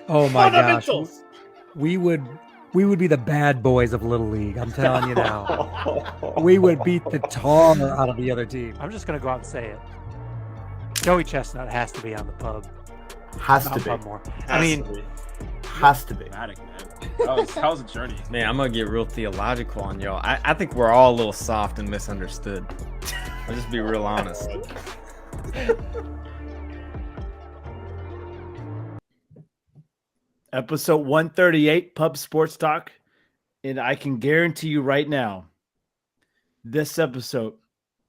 Oh my gosh, Fundamentals. we would be the bad boys of Little League. I'm telling you now. We would beat the tar out of the other team. I'm just gonna go out and say it. Joey Chestnut has to be on the pub. Has to Not be. pub more. I mean, Has to be. Dramatic, man. That was a journey. Man, I'm gonna get real theological on y'all. I think we're all a little soft and misunderstood. I'll just be real honest. Episode 138, Pub Sports Talk. And I can guarantee you right now, this episode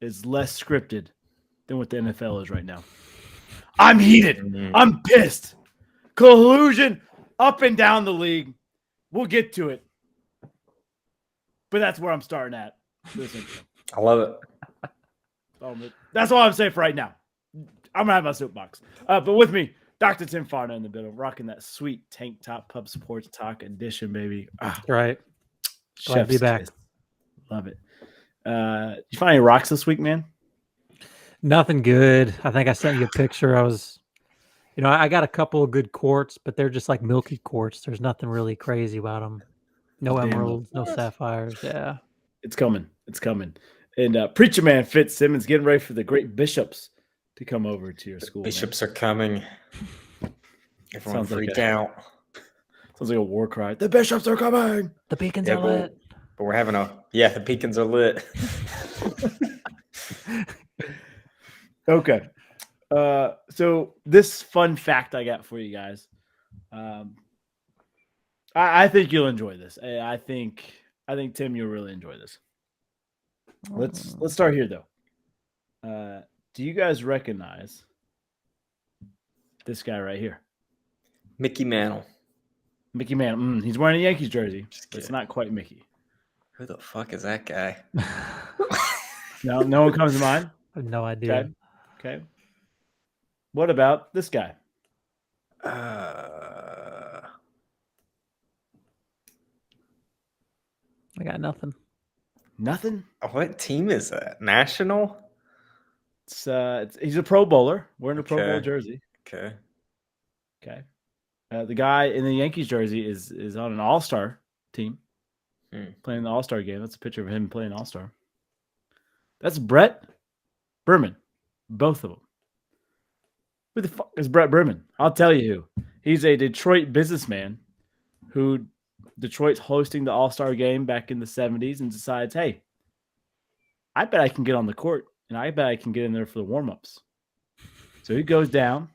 is less scripted than what the NFL is right now. I'm heated. I'm pissed. Collusion up and down the league. We'll get to it. But that's where I'm starting at. Listen, I love it. that's all I'm saying for right now. I'm going to have my soapbox. But with me, Dr. Tim Farna in the middle, rocking that sweet tank top Pub Sports Talk edition, baby. Right. Glad to be back. Kiss. Love it. You find any rocks this week, man? Nothing good. I think I sent you a picture. I got a couple of good quartz, but they're just like milky quartz. There's nothing really crazy about them. No Damn. emeralds, no sapphires. Yeah. It's coming. It's coming. And Preacher Man Fitzsimmons getting ready for the great bishops to come over to your school. Bishops are coming. Everyone Sounds like freak a- out. Sounds like a war cry. The bishops are coming. The beacons Yeah, are but, lit. but we're having the beacons are lit. Okay. So this fun fact I got for you guys. I think you'll enjoy this. I think Tim, you'll really enjoy this. Let's start here though. Do you guys recognize this guy right here? Mickey Mantle. Mickey Mantle. He's wearing a Yankees jersey. Just But it's kidding. not quite Mickey. Who the fuck is that guy? No one comes to mind. I have no idea. Okay. What about this guy? I got nothing. Nothing. What team is that? National? He's a Pro Bowler wearing a Pro Okay. Bowl jersey. Okay. Okay. The guy in the Yankees jersey is on an All-Star team, playing the All-Star game. That's a picture of him playing All-Star. That's Brett Berman. Both of them. Who the fuck is Brett Berman? I'll tell you who. He's a Detroit businessman who Detroit's hosting the All-Star game back in the 70s and decides, hey, I bet I can get on the court and I bet I can get in there for the warm-ups. So he goes down,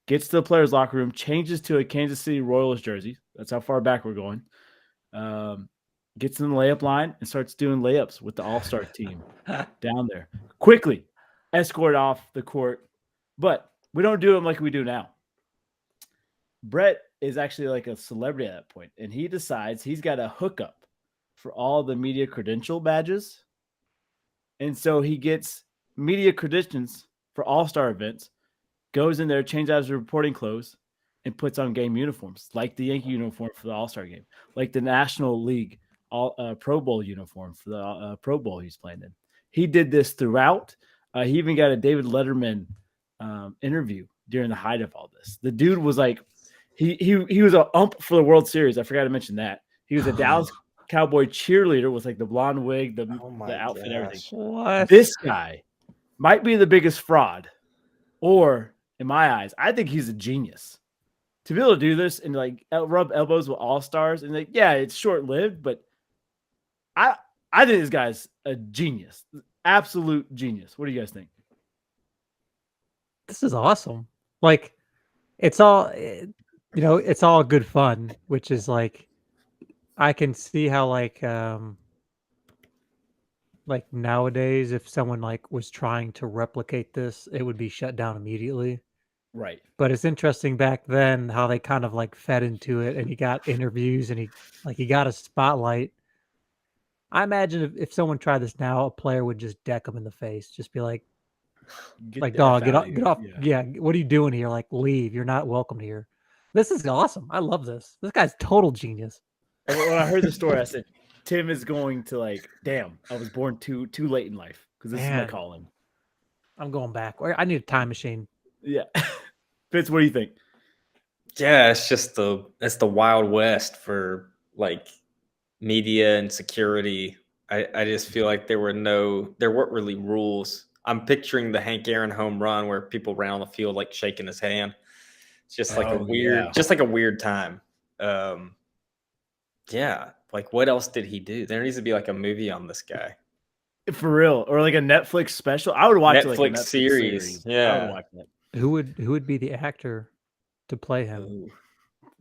gets to the players' locker room, changes to a Kansas City Royals jersey. That's how far back we're going. Gets in the layup line and starts doing layups with the All-Star team down there. Quickly escort off the court. But we don't do them like we do now. Brett is actually like a celebrity at that point, and he decides he's got a hookup for all the media credential badges. And so he gets media credentials for all-star events, goes in there, changes out his reporting clothes, and puts on game uniforms, like the Yankee uniform for the All-Star game, like the National League Pro Bowl uniform for the Pro Bowl he's playing in. He did this throughout. He even got a David Letterman interview during the height of all this. The dude was like, he was an ump for the World Series. I forgot to mention that. He was a Dallas Cowboy cheerleader with like the blonde wig, the outfit, and everything. What? This guy might be the biggest fraud, or in my eyes, I think he's a genius to be able to do this and like rub elbows with all stars. And like, yeah, it's short lived, but I think this guy's a genius, absolute genius. What do you guys think? This is awesome. Like, it's all, it's all good fun, which is like, I can see how like nowadays, if someone like was trying to replicate this, it would be shut down immediately. Right. But it's interesting back then how they kind of like fed into it, and he got interviews, and he got a spotlight. I imagine if someone tried this now, a player would just deck him in the face, just be like, dog, get off. Yeah, what are you doing here? Like, leave. You're not welcome here. This is awesome. I love this. This guy's total genius. When I heard the story, I said, Tim is going to like, damn, I was born too late in life because this is my calling. I'm going back. I need a time machine. Yeah. Fitz, what do you think? Yeah, it's just the Wild West for like media and security. I just feel like there weren't really rules. I'm picturing the Hank Aaron home run where people ran on the field like shaking his hand. It's just like just like a weird time. Yeah, like what else did he do? There needs to be like a movie on this guy. For real, or like a Netflix special. I would watch Netflix, like a Netflix series. Yeah, I would watch that. Who would be the actor to play him? Ooh.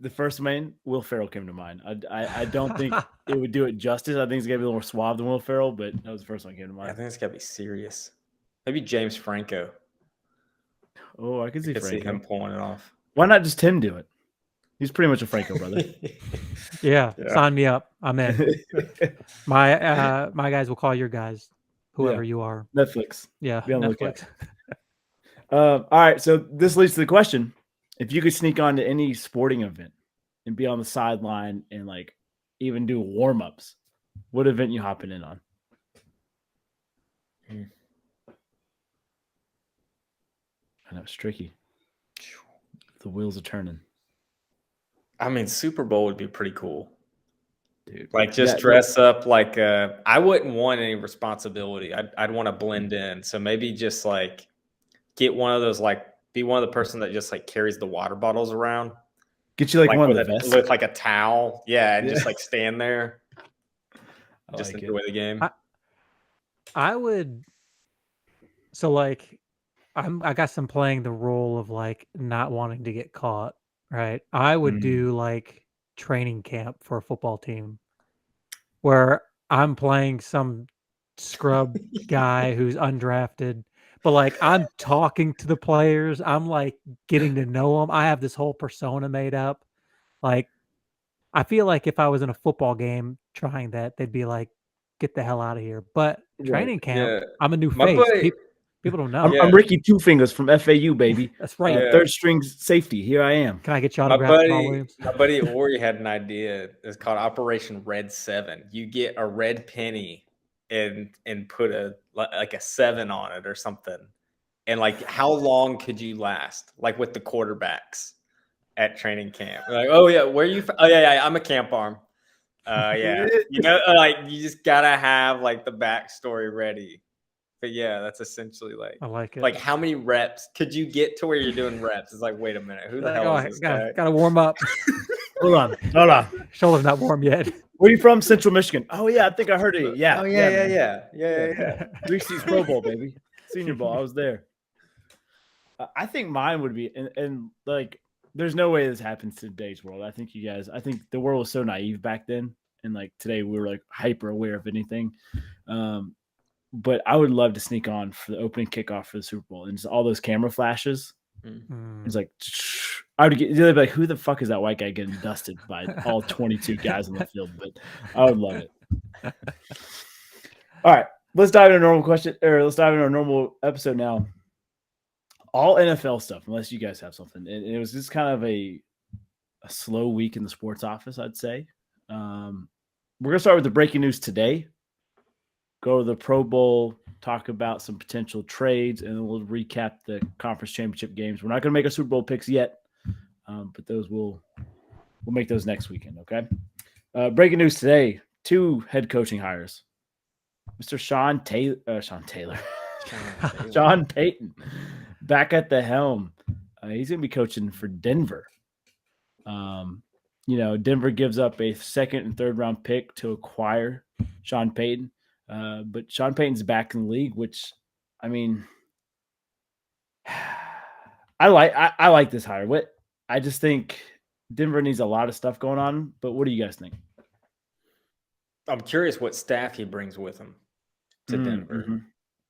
The first main, Will Ferrell came to mind. I don't think it would do it justice. I think it's gonna be a little more suave than Will Ferrell, but that was the first one that came to I mind. think it's gotta be serious. Maybe James Franco. Oh, I could see I could see Franco. him pulling it off. Why not just Tim do it? He's pretty much a Franco brother. Yeah, Yeah. sign me up. I'm in. My guys will call your guys, whoever Yeah. you are. Netflix. Yeah, Be on the lookout. Netflix. All right, so this leads to the question: if you could sneak on to any sporting event and be on the sideline and like even do warm-ups, what event you hopping in on? I know it's tricky. The wheels are turning, I mean, Super Bowl would be pretty cool. dude. Like just Yeah, dress up like I wouldn't want any responsibility. I'd want to blend in. So maybe just like get one of those, like be one of the person that just like carries the water bottles around. Get you like one of with the vests. with like a towel. Yeah, and Yeah. just like stand there. I Just like it. enjoy the game. I would. So like, I guess I'm playing the role of like not wanting to get caught, right? I would Mm. do like training camp for a football team, where I'm playing some scrub guy who's undrafted, but like I'm talking to the players. I'm like getting to know them. I have this whole persona made up. Like, I feel like if I was in a football game trying that, they'd be like, "Get the hell out of here." But Right. training camp, Yeah. I'm a new My face. buddy- People don't know. I'm, Yeah. I'm Ricky Two Fingers from FAU, baby. That's right. Yeah. Third string safety. Here I am. Can I get you My autographed, Jamal buddy, Williams? my buddy Ori had an idea. It's called Operation Red 7. You get a red penny and put like a 7 on it or something. And like, how long could you last? Like with the quarterbacks at training camp. Like, oh yeah, where you? Oh yeah, I'm a camp arm. Yeah, you know, like you just gotta have like the backstory ready. But yeah, that's essentially like. I like it. Like, how many reps could you get to where you're doing reps? It's like, wait a minute, who the Like, hell oh, is this guy? gotta warm up. Hold on. Shoulder's not warm yet. Where you from? Central Michigan. Oh yeah, I think I heard it. Yeah. Oh man. yeah. Reese's Pro Bowl, baby. Senior Bowl. I was there. I think mine would be, and like, there's no way this happens in today's world. I think the world was so naive back then, and like today we were like hyper aware of anything. But I would love to sneak on for the opening kickoff for the Super Bowl and just all those camera flashes. It's like I would they'd be like, who the fuck is that white guy getting dusted by all 22 guys on the field? But I would love it. All right, let's dive into a normal question, or let's dive into our normal episode now. All NFL stuff, unless you guys have something. And it was just kind of a slow week in the sports office, I'd say. We're gonna start with the breaking news today. Go to the Pro Bowl, talk about some potential trades, and then we'll recap the conference championship games. We're not going to make our Super Bowl picks yet, but those we'll make those next weekend. Okay. Breaking news today: 2 head coaching hires. Mr. Sean Payton, back at the helm. He's going to be coaching for Denver. Denver gives up a 2nd and 3rd round pick to acquire Sean Payton. But Sean Payton's back in the league, which, I mean, I like this hire. I just think Denver needs a lot of stuff going on. But what do you guys think? I'm curious what staff he brings with him to Denver.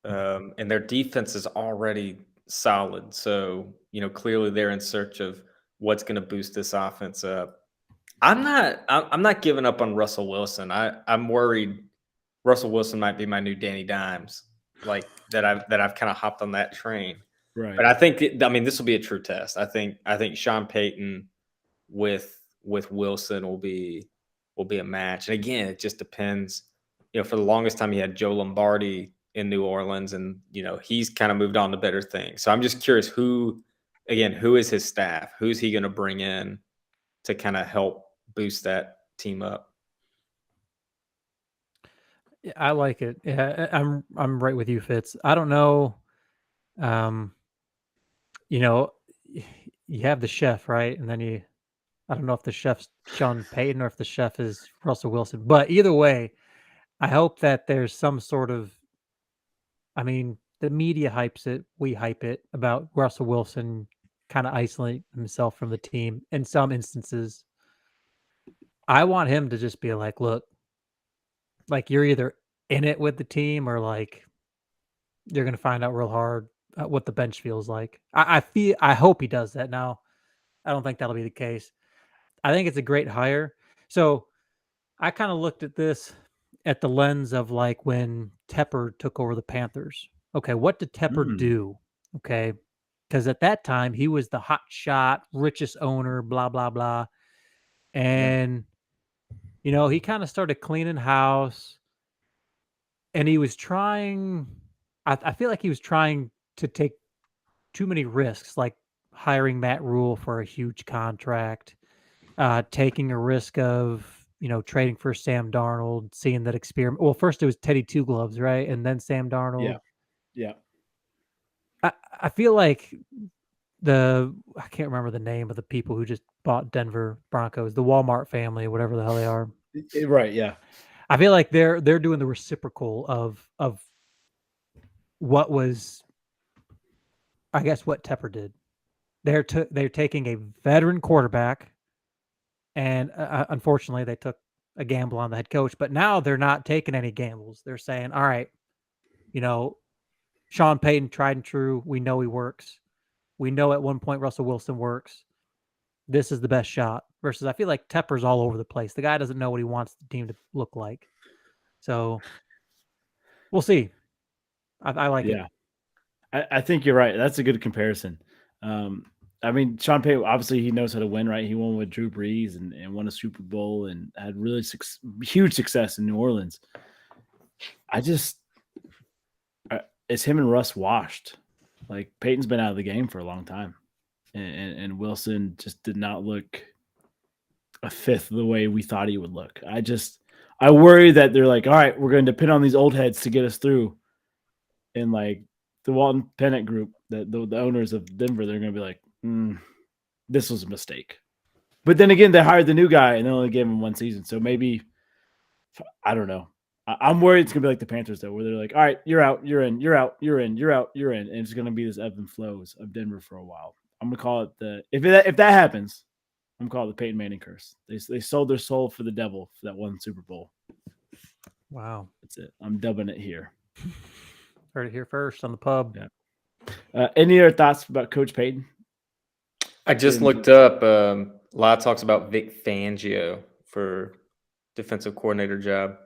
And their defense is already solid. So, clearly they're in search of what's going to boost this offense up. I'm not giving up on Russell Wilson. I'm worried Russell Wilson might be my new Danny Dimes, like that I've kind of hopped on that train. Right. But I think this will be a true test. I think Sean Payton with Wilson will be a match. And again, it just depends. For the longest time he had Joe Lombardi in New Orleans, and he's kind of moved on to better things. So I'm just curious who again, who is his staff? Who's he going to bring in to kind of help boost that team up? Yeah, I like it. Yeah, I'm right with you, Fitz. I don't know. You know, you have the chef, right? And then I don't know if the chef's Sean Payton or if the chef is Russell Wilson. But either way, I hope that there's some sort of, I mean, the media hypes it, we hype it about Russell Wilson kind of isolating himself from the team in some instances. I want him to just be like, look, like you're either in it with the team or like you're going to find out real hard what the bench feels like. I hope he does that. Now, I don't think that'll be the case. I think it's a great hire. So I kind of looked at this at the lens of like when Tepper took over the Panthers. Okay, what did Tepper do? Okay, because at that time he was the hot shot, richest owner, blah blah blah, and you know he kind of started cleaning house, and he was trying. I feel like he was trying to take too many risks, like hiring Matt Rule for a huge contract, taking a risk of trading for Sam Darnold, seeing that experiment. Well, first it was Teddy Two Gloves, right, and then Sam Darnold. Yeah. I feel like I can't remember the name of the people who just bought Denver Broncos, the Walmart family, whatever the hell they are. Right. Yeah. I feel like they're doing the reciprocal of what was, I guess, what Tepper did. They're taking a veteran quarterback, and unfortunately, they took a gamble on the head coach. But now they're not taking any gambles. They're saying, "All right, Sean Payton, tried and true. We know he works. We know at one point Russell Wilson works. This is the best shot." Versus, I feel like Tepper's all over the place. The guy doesn't know what he wants the team to look like. So we'll see. I like it. I think you're right. That's a good comparison. I mean, Sean Payton, obviously he knows how to win, right? He won with Drew Brees and won a Super Bowl and had really huge success in New Orleans. It's him and Russ washed. Like Peyton's been out of the game for a long time. And Wilson just did not look a fifth of the way we thought he would look. I worry that they're like, all right, we're going to depend on these old heads to get us through. And like the Walton Pennant group, the owners of Denver, they're going to be like, this was a mistake. But then again, they hired the new guy and they only gave him one season. So maybe, I don't know. I'm worried it's going to be like the Panthers, though, where they're like, all right, you're out, you're in, you're out, you're in, you're out, you're in. And it's going to be this ebb and flows of Denver for a while. I'm going to call it if that happens, I'm going to call it the Peyton Manning curse. They sold their soul for the devil for that one Super Bowl. Wow. That's it. I'm dubbing it here. Heard it here first on the pub. Yeah. Any other thoughts about Coach Payton? I just looked up. A lot of talks about Vic Fangio for defensive coordinator job.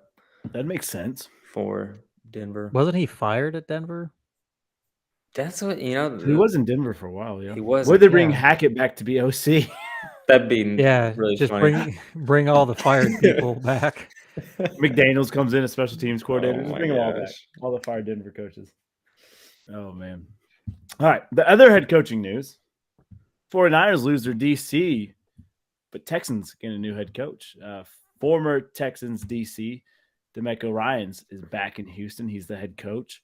That makes sense for Denver. Wasn't he fired at Denver? That's what he was in Denver for a while. Yeah, he was. Would they bring Hackett back to be OC? That'd be really just funny. bring all the fired people back. McDaniels comes in as special teams coordinator. Just bring them all back. All the fired Denver coaches. Oh man! All right, the other head coaching news: 49ers lose their DC, but Texans get a new head coach. Former Texans DC DeMeco Ryans is back in Houston. He's the head coach.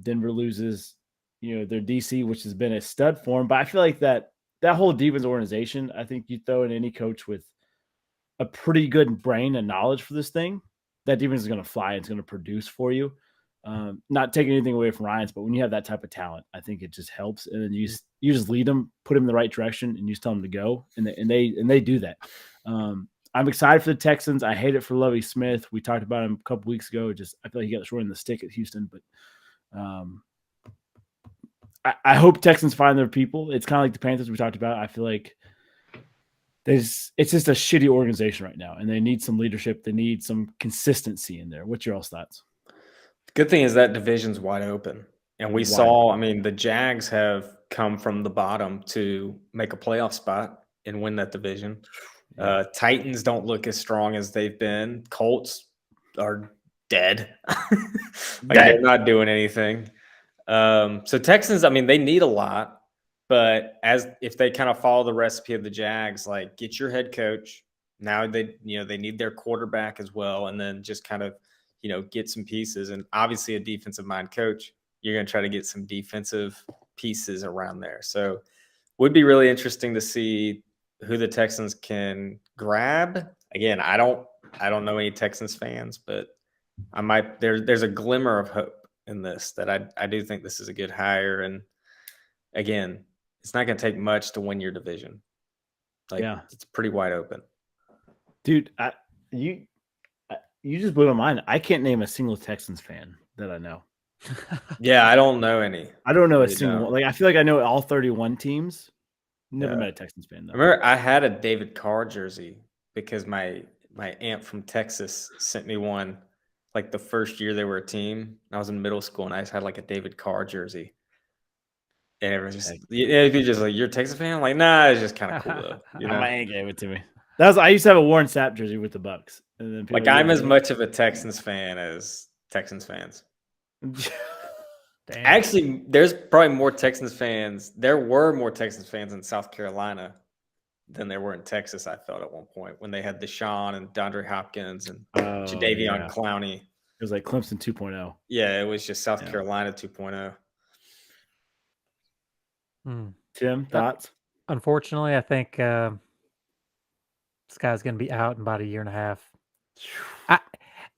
Denver loses, their DC, which has been a stud for him. But I feel like that whole defense organization, I think you throw in any coach with a pretty good brain and knowledge for this thing, that defense is going to fly and it's going to produce for you. Not taking anything away from Ryans, but when you have that type of talent, I think it just helps. And then you just lead them, put them in the right direction, and you just tell them to go, and they do that. I'm excited for the Texans. I hate it for Lovie Smith. We talked about him a couple weeks ago. I feel like he got short in the stick at Houston, but I hope Texans find their people. It's kind of like the Panthers we talked about. I feel like it's just a shitty organization right now, and they need some leadership. They need some consistency in there. What's your all's thoughts? Good thing is that division's wide open. And we saw, the Jags have come from the bottom to make a playoff spot and win that division. Titans don't look as strong as they've been. Colts are dead. They're not doing anything. So Texans, they need a lot. But as if they kind of follow the recipe of the Jags, like get your head coach. Now they need their quarterback as well, and then just kind of get some pieces. And obviously a defensive mind coach, you're going to try to get some defensive pieces around there. So would be really interesting to see who the Texans can grab. Again, I don't know any Texans fans, but there's a glimmer of hope in this, that I do think this is a good hire. And again, it's not going to take much to win your division. It's pretty wide open. Dude, you just blew my mind. I can't name a single Texans fan that I know. Yeah, I don't know any. I don't know a single one. Like, I feel like I know all 31 teams. Never met a Texans fan, though. I remember I had a David Carr jersey because my aunt from Texas sent me one like the first year they were a team. I was in middle school and I just had like a David Carr jersey. And it was just, you're just like, you're a Texas fan? I'm like, nah, it's just kind of cool though. My aunt gave it to me. I used to have a Warren Sapp jersey with the Bucks. And then I'm as much of a Texans fan as Texans fans. Actually, there's probably more Texans fans. There were more Texans fans in South Carolina than there were in Texas, I felt at one point, when they had Deshaun and DeAndre Hopkins and Jadeveon Clowney. It was like Clemson 2.0. Yeah, it was just South Carolina 2.0. Tim, thoughts? Unfortunately, I think this guy's going to be out in about a year and a half.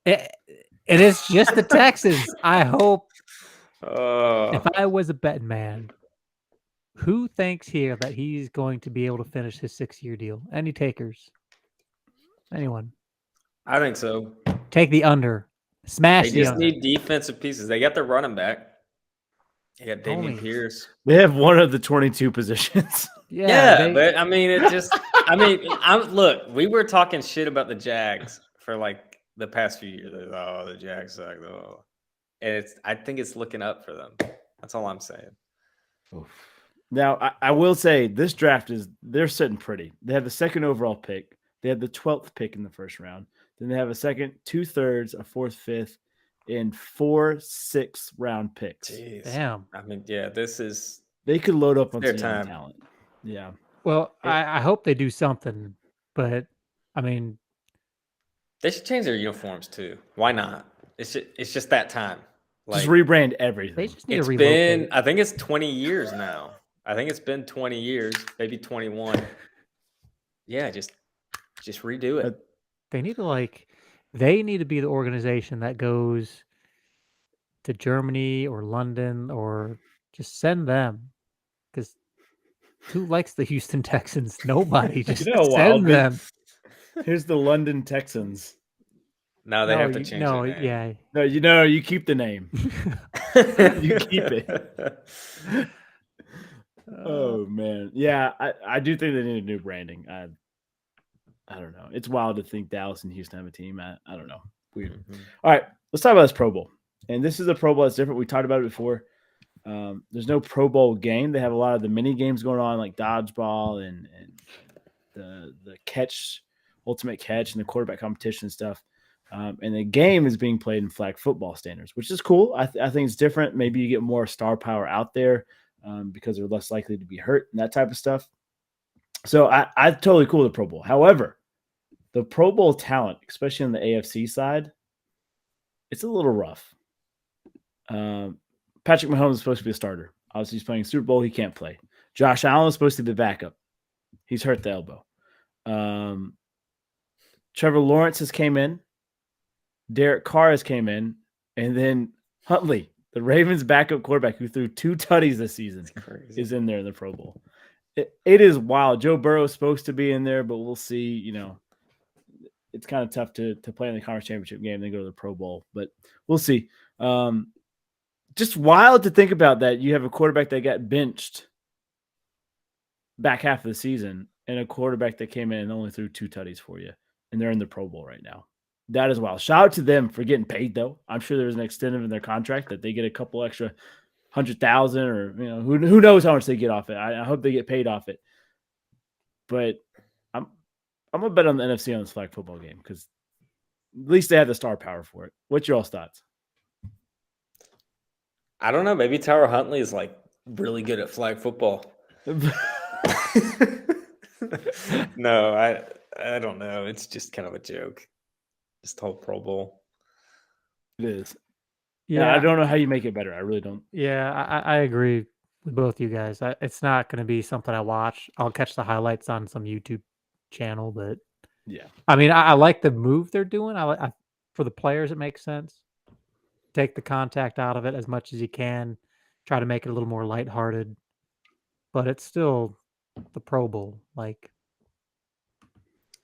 It is just the Texans. I hope. If I was a betting man, who thinks here that he's going to be able to finish his 6-year deal? Any takers? Anyone? I think so. Take the under. Smash they the just under. need defensive pieces. They got their running back. They got Damian Pierce. They have one of the 22 positions. But I mean, it just. Look, we were talking shit about the Jags for like the past few years. Oh, the Jags suck. Oh. And I think it's looking up for them. That's all I'm saying. Oof. Now, I will say this draft they're sitting pretty. They have the second overall pick. They have the 12th pick in the first round. Then they have a second, 2/3, a 4th, 5th, and 4 6th round picks. Jeez. Damn. I mean, yeah, they could load up on their some time. Talent. Yeah. Well, I hope they do something, but I mean, they should change their uniforms too. Why not? It's just that time. Just rebrand everything. They just need to relocate. I think it's 20 years now. I think it's been 20 years, maybe 21. Yeah, just redo it. They need to be the organization that goes to Germany or London, or just send them, because who likes the Houston Texans? Nobody. Just send them. Here's the London Texans. No, they have to change their name. Yeah. No, you keep the name. You keep it. Oh man. Yeah, I do think they need a new branding. I don't know. It's wild to think Dallas and Houston have a team. I don't know. Weird. Mm-hmm. All right, let's talk about this Pro Bowl. And this is a Pro Bowl that's different. We talked about it before. There's no Pro Bowl game. They have a lot of the mini games going on, like dodgeball and the catch, ultimate catch, and the quarterback competition and stuff. And the game is being played in flag football standards, which is cool. I think it's different. Maybe you get more star power out there because they're less likely to be hurt and that type of stuff. So I'm totally cool with the Pro Bowl. However, the Pro Bowl talent, especially on the AFC side, it's a little rough. Patrick Mahomes is supposed to be a starter. Obviously, he's playing Super Bowl. He can't play. Josh Allen is supposed to be the backup. He's hurt the elbow. Trevor Lawrence has came in. Derek Carr has came in. And then Huntley, the Ravens backup quarterback who threw 2 tutties this season, is in there in the Pro Bowl. It is wild. Joe Burrow is supposed to be in there, but we'll see. It's kind of tough to play in the conference championship game and then go to the Pro Bowl, but we'll see. Just wild to think about that. You have a quarterback that got benched back half of the season and a quarterback that came in and only threw 2 tutties for you, and they're in the Pro Bowl right now. That is wild. Shout out to them for getting paid, though. I'm sure there's an extension in their contract that they get a couple extra 100,000, or who knows how much they get off it. I hope they get paid off it. But I'm gonna bet on the NFC on this flag football game because at least they have the star power for it. What's your all's thoughts? I don't know. Maybe Tyler Huntley is like really good at flag football. No, I don't know. It's just kind of a joke. Just the whole Pro Bowl. It is. Yeah, I don't know how you make it better. I really don't. Yeah, I agree with both you guys. It's not going to be something I watch. I'll catch the highlights on some YouTube channel, but Yeah. I mean, I like the move they're doing. For the players, it makes sense. Take the contact out of it as much as you can. Try to make it a little more lighthearted, but it's still the Pro Bowl. Like,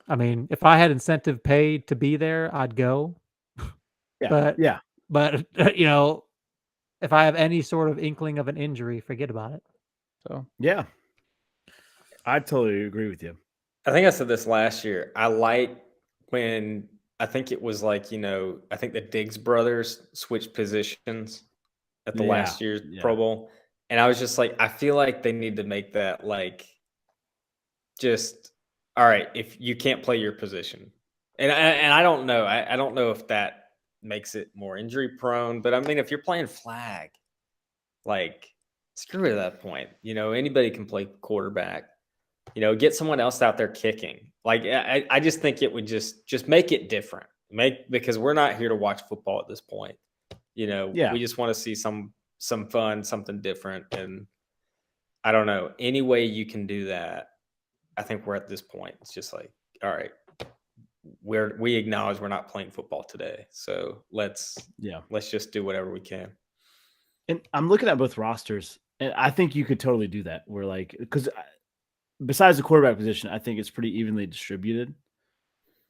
I mean, if I had incentive paid to be there, I'd go. Yeah. But if I have any sort of inkling of an injury, forget about it. So Yeah. I totally agree with you. I think I said this last year. I like when I think it was like, I think the Diggs brothers switched positions at the last year's Pro Bowl. And I was just like, I feel like they need to make that like just all right, if you can't play your position. And I don't know. I don't know if that makes it more injury prone, but I mean if you're playing flag, like screw it at that point. Anybody can play quarterback. Get someone else out there kicking. Like I just think it would just make it different. Because we're not here to watch football at this point. We just want to see some fun, something different. And I don't know. Any way you can do that, I think we're at this point. It's just like, all right, we acknowledge we're not playing football today. So let's just do whatever we can. And I'm looking at both rosters, and I think you could totally do that. Where because besides the quarterback position, I think it's pretty evenly distributed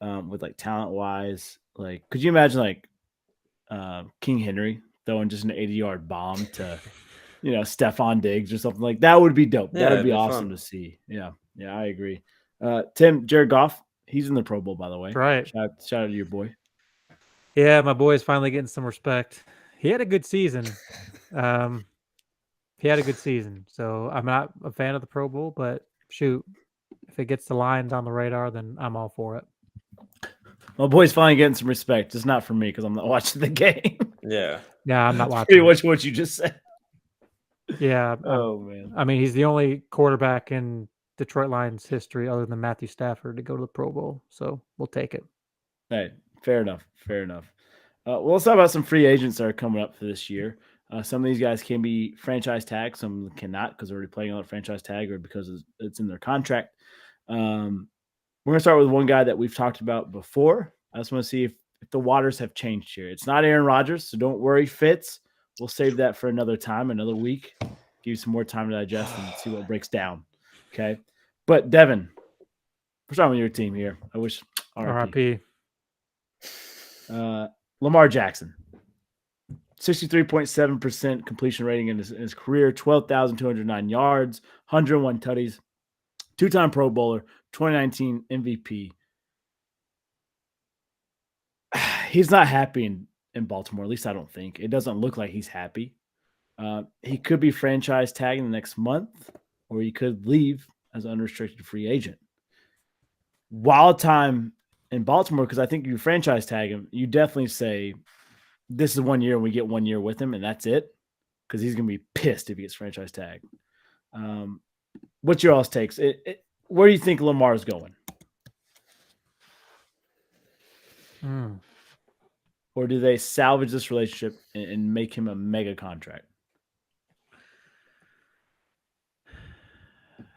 with like talent wise. Like, could you imagine King Henry throwing just an 80-yard bomb to, Stephon Diggs or something like that? Would be dope. Yeah, that would be awesome fun to see. Yeah, I agree. Tim, Jared Goff, he's in the Pro Bowl, by the way. right. Shout out to your boy. Yeah, my boy's finally getting some respect. He had a good season. So I'm not a fan of the Pro Bowl, but shoot, if it gets the Lions on the radar, then I'm all for it. My boy's finally getting some respect. It's not for me because I'm not watching the game. Yeah. Yeah, I'm not watching. Pretty much what you just said. Yeah. Oh, man. I mean, he's the only quarterback in Detroit Lions history other than Matthew Stafford to go to the Pro Bowl. So we'll take it. Hey, fair enough. Well, let's talk about some free agents that are coming up for this year. Some of these guys can be franchise tagged. Some cannot because they're already playing on a franchise tag or because it's in their contract. We're going to start with one guy that we've talked about before. I just want to see if the waters have changed here. It's not Aaron Rodgers, so don't worry, Fitz. We'll save that for another time, another week. Give you some more time to digest and see what breaks down. Okay? But, Devin, we're starting with your team here. I wish RIP. Lamar Jackson. 63.7% completion rating in his career, 12,209 yards, 101 tutties, two-time Pro Bowler, 2019 MVP. He's not happy in Baltimore. At least I don't think. It doesn't look like he's happy. He could be franchise tagging the next month, or he could leave as an unrestricted free agent. Wild time in Baltimore, because I think you franchise tag him, you definitely say, this is 1 year and we get 1 year with him, and that's it, because he's going to be pissed if he gets franchise tagged. What's your all's takes? Where do you think Lamar is going? Or do they salvage this relationship and make him a mega contract?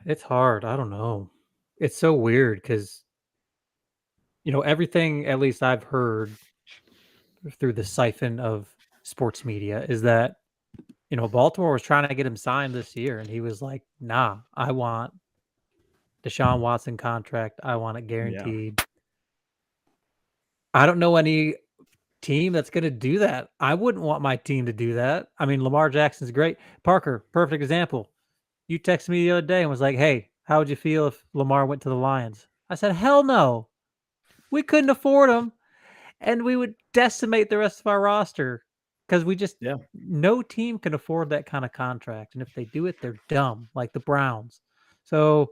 It's hard. I don't know. It's so weird because, everything, at least I've heard through the siphon of sports media, is that, Baltimore was trying to get him signed this year. And he was like, nah, I want Deshaun Watson contract. I want it guaranteed. Yeah. I don't know any team that's going to do that. I wouldn't want my team to do that. I mean, Lamar Jackson's great. Parker, perfect example. You texted me the other day and was like, hey, how would you feel if Lamar went to the Lions? I said, hell no. We couldn't afford him. And we would decimate the rest of our roster because no team can afford that kind of contract. And if they do it, they're dumb, like the Browns. So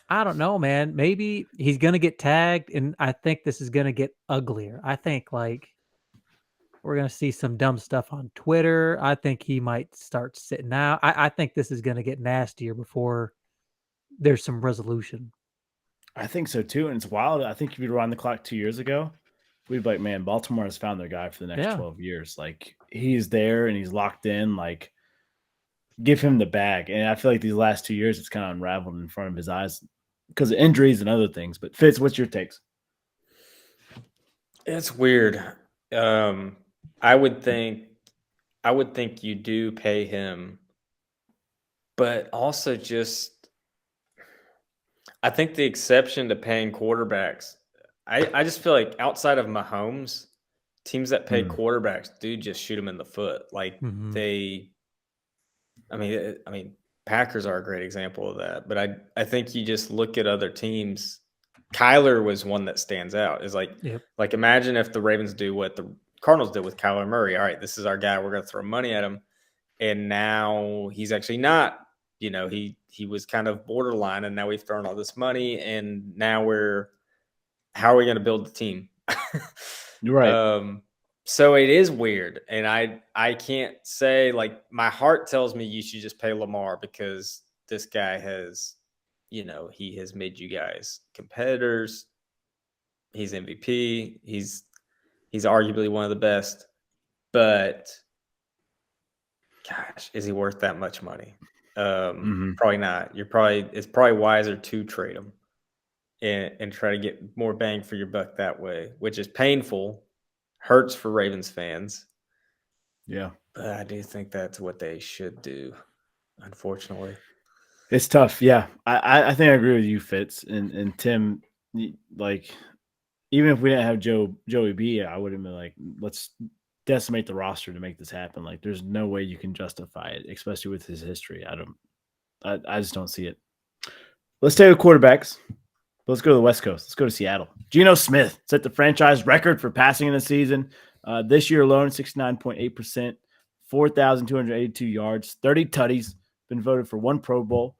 I don't know, man. Maybe he's going to get tagged, and I think this is going to get uglier. I think, we're going to see some dumb stuff on Twitter. I think he might start sitting out. I think this is going to get nastier before there's some resolution. I think so too, and it's wild. I think if you'd rewind the clock 2 years ago, we'd be like, man, Baltimore has found their guy for the next 12 years. Like he's there and he's locked in. Like give him the bag. And I feel like these last 2 years, it's kind of unraveled in front of his eyes because of injuries and other things. But Fitz, what's your takes? It's weird. I would think you do pay him, but also I think the exception to paying quarterbacks, I just feel like outside of Mahomes, teams that pay quarterbacks do just shoot them in the foot. Like I mean, Packers are a great example of that. But I think you just look at other teams. Kyler was one that stands out. Is like imagine if the Ravens do what the Cardinals did with Kyler Murray. All right, this is our guy. We're going to throw money at him, and now he's actually not. You know, he was kind of borderline, and now we've thrown all this money, and now how are we going to build the team? You're right. So it is weird, and I can't say, like, my heart tells me you should just pay Lamar because this guy has, you know, he has made you guys competitors. He's MVP. He's arguably one of the best, but gosh, is he worth that much money? Probably not. It's probably wiser to trade him and try to get more bang for your buck that way, which is painful, hurts for Ravens fans. Yeah. But I do think that's what they should do, unfortunately. It's tough. Yeah. I think I agree with you, Fitz. And Tim, like, even if we didn't have Joey B, I would have been like, let's decimate the roster to make this happen. Like, there's no way you can justify it, especially with his history. I just don't see it. Let's take the quarterbacks. Let's go to the West Coast. Let's go to Seattle. Geno Smith set the franchise record for passing in the season. This year alone, 69.8%, 4,282 yards, 30 tutties, been voted for 1 Pro Bowl.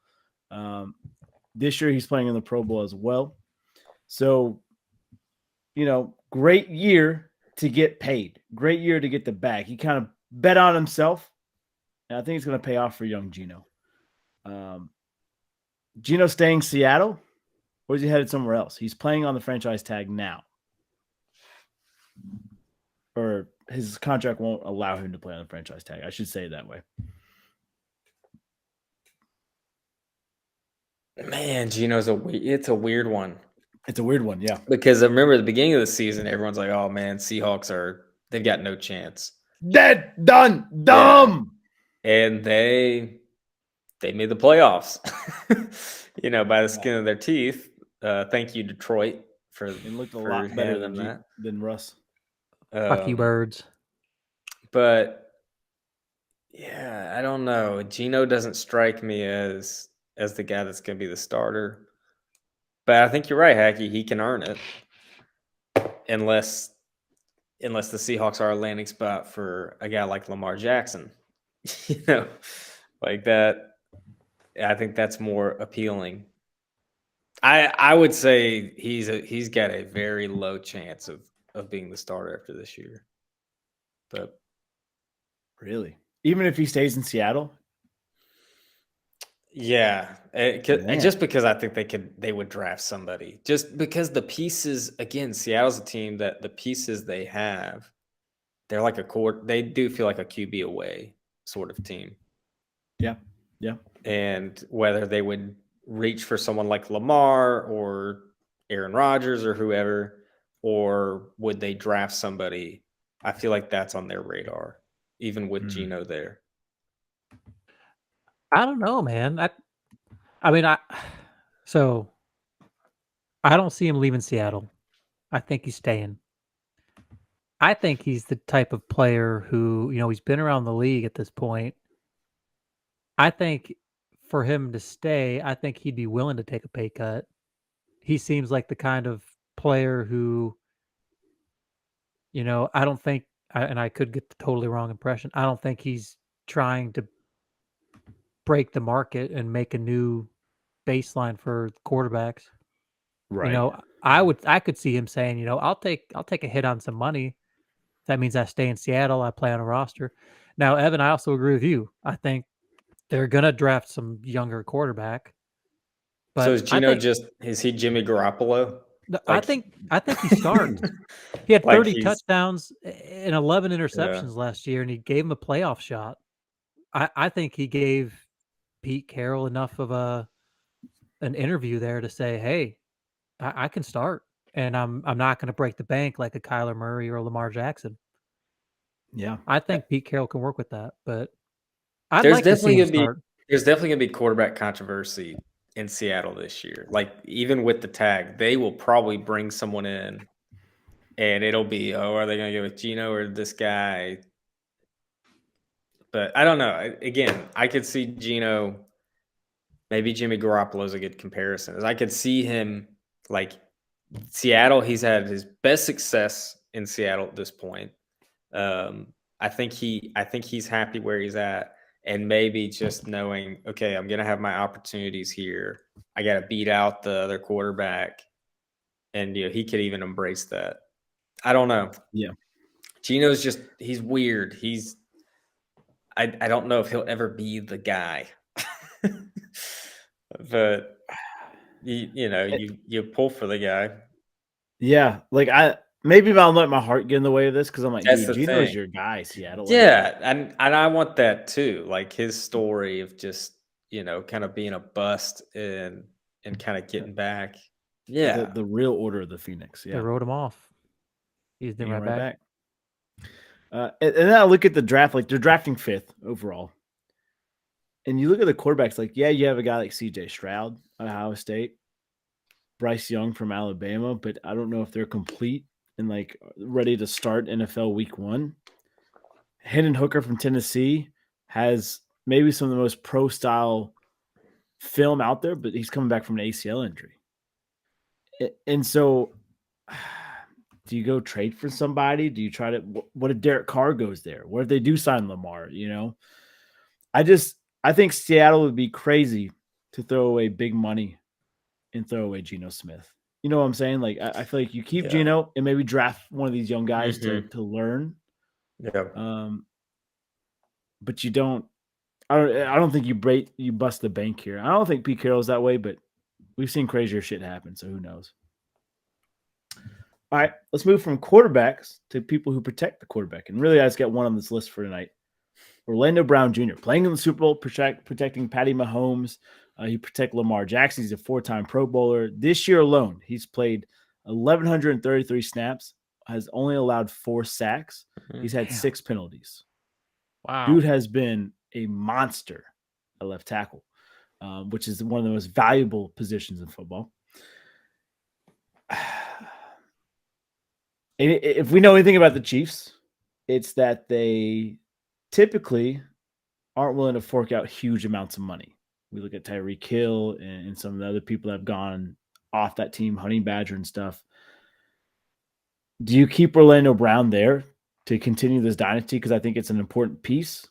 This year he's playing in the Pro Bowl as well. So, you know, great year to get paid. Great year to get the bag. He kind of bet on himself, and I think it's going to pay off for young Geno. Geno staying Seattle, or is he headed somewhere else? He's playing on the franchise tag now. Or his contract won't allow him to play on the franchise tag. I should say it that way. Man, Geno's it's a weird one. It's a weird one, yeah. Because I remember at the beginning of the season, everyone's like, oh man, Seahawks they've got no chance. Dead, done, dumb. Yeah. And they made the playoffs, you know, by the skin of their teeth. Thank you, Detroit, it looked a lot better than Russ. Fuck you, birds. But yeah, I don't know. Geno doesn't strike me as the guy that's going to be the starter. But I think you're right, Hacky. He can earn it, unless the Seahawks are a landing spot for a guy like Lamar Jackson. You know, like that. I think that's more appealing. I would say he's got a very low chance of being the starter after this year. But really, even if he stays in Seattle. Yeah, just because I think they would draft somebody. Just because the pieces, again, Seattle's a team that the pieces they have, they're like they do feel like a QB away sort of team. Yeah. And whether they would reach for someone like Lamar or Aaron Rodgers or whoever, or would they draft somebody? I feel like that's on their radar, even with Geno there. I don't know, man. I don't see him leaving Seattle. I think he's staying. I think he's the type of player who, you know, he's been around the league at this point. I think for him to stay, I think he'd be willing to take a pay cut. He seems like the kind of player who, you know, I don't think, and I could get the totally wrong impression, I don't think he's trying to break the market and make a new baseline for quarterbacks. Right. You know, I could see him saying, you know, I'll take a hit on some money. That means I stay in Seattle, I play on a roster. Now, Evan, I also agree with you. I think they're gonna draft some younger quarterback, But So is Gino think, is he Jimmy Garoppolo? I think he starts. He had Like 30 touchdowns and 11 interceptions last year, and he gave him a playoff shot. I think he gave Pete Carroll enough of an interview there to say, "Hey, I can start, and I'm not going to break the bank like a Kyler Murray or a Lamar Jackson." Yeah, I think Pete Carroll can work with that, but there's definitely gonna be quarterback controversy in Seattle this year. Like even with the tag, they will probably bring someone in, and it'll be, oh, are they gonna go with Gino or this guy? But I don't know. Again, I could see Gino. Maybe Jimmy Garoppolo is a good comparison. As I could see him like Seattle. He's had his best success in Seattle at this point. I think he's happy where he's at, and maybe just knowing, okay, I'm gonna have my opportunities here. I got to beat out the other quarterback, and he could even embrace that. I don't know. Yeah, Gino's he's weird. I don't know if he'll ever be the guy, but you pull for the guy. Yeah, like maybe I'll let my heart get in the way of this because I'm like, That's dude, Gino's your guy, Seattle. Yeah, and I want that too. Like his story of just kind of being a bust and kind of getting back. Yeah, the real order of the Phoenix. Yeah, they wrote him off. He's doing right back. And then I look at the draft, like they're drafting 5th overall. And you look at the quarterbacks, like, yeah, you have a guy like CJ Stroud at Ohio State, Bryce Young from Alabama, but I don't know if they're complete and like ready to start NFL week 1. Hendon Hooker from Tennessee has maybe some of the most pro style film out there, but he's coming back from an ACL injury. And so do you go trade for somebody? Do you try to, what if Derek Carr goes there? What if they do sign Lamar? I think Seattle would be crazy to throw away big money and throw away Geno Smith. You know what I'm saying? Like, I feel like you keep Geno and maybe draft one of these young guys to learn. Yeah. But you don't, I don't think you bust the bank here. I don't think Pete Carroll's that way, but we've seen crazier shit happen. So who knows? All right, let's move from quarterbacks to people who protect the quarterback. And really, I just got one on this list for tonight. Orlando Brown Jr. playing in the Super Bowl, protecting Patty Mahomes. He protects Lamar Jackson. He's a 4-time Pro Bowler. This year alone, he's played 1,133 snaps, has only allowed 4 sacks. He's had 6 penalties. Wow. Dude has been a monster at left tackle, which is one of the most valuable positions in football. If we know anything about the Chiefs, it's that they typically aren't willing to fork out huge amounts of money. We look at Tyreek Hill and some of the other people that have gone off that team, Honey Badger and stuff. Do you keep Orlando Brown there to continue this dynasty because I think it's an important piece?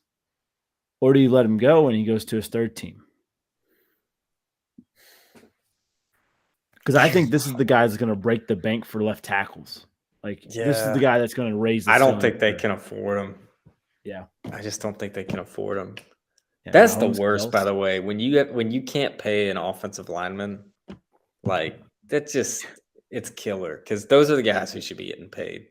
Or do you let him go and he goes to his 3rd team? Because I think this is the guy that's going to break the bank for left tackles. Like, this is the guy that's going to raise the I don't think they can afford him. Yeah. I just don't think they can afford him. Yeah, that's the worst, by the way. When you can't pay an offensive lineman, like that's it's killer because those are the guys who should be getting paid.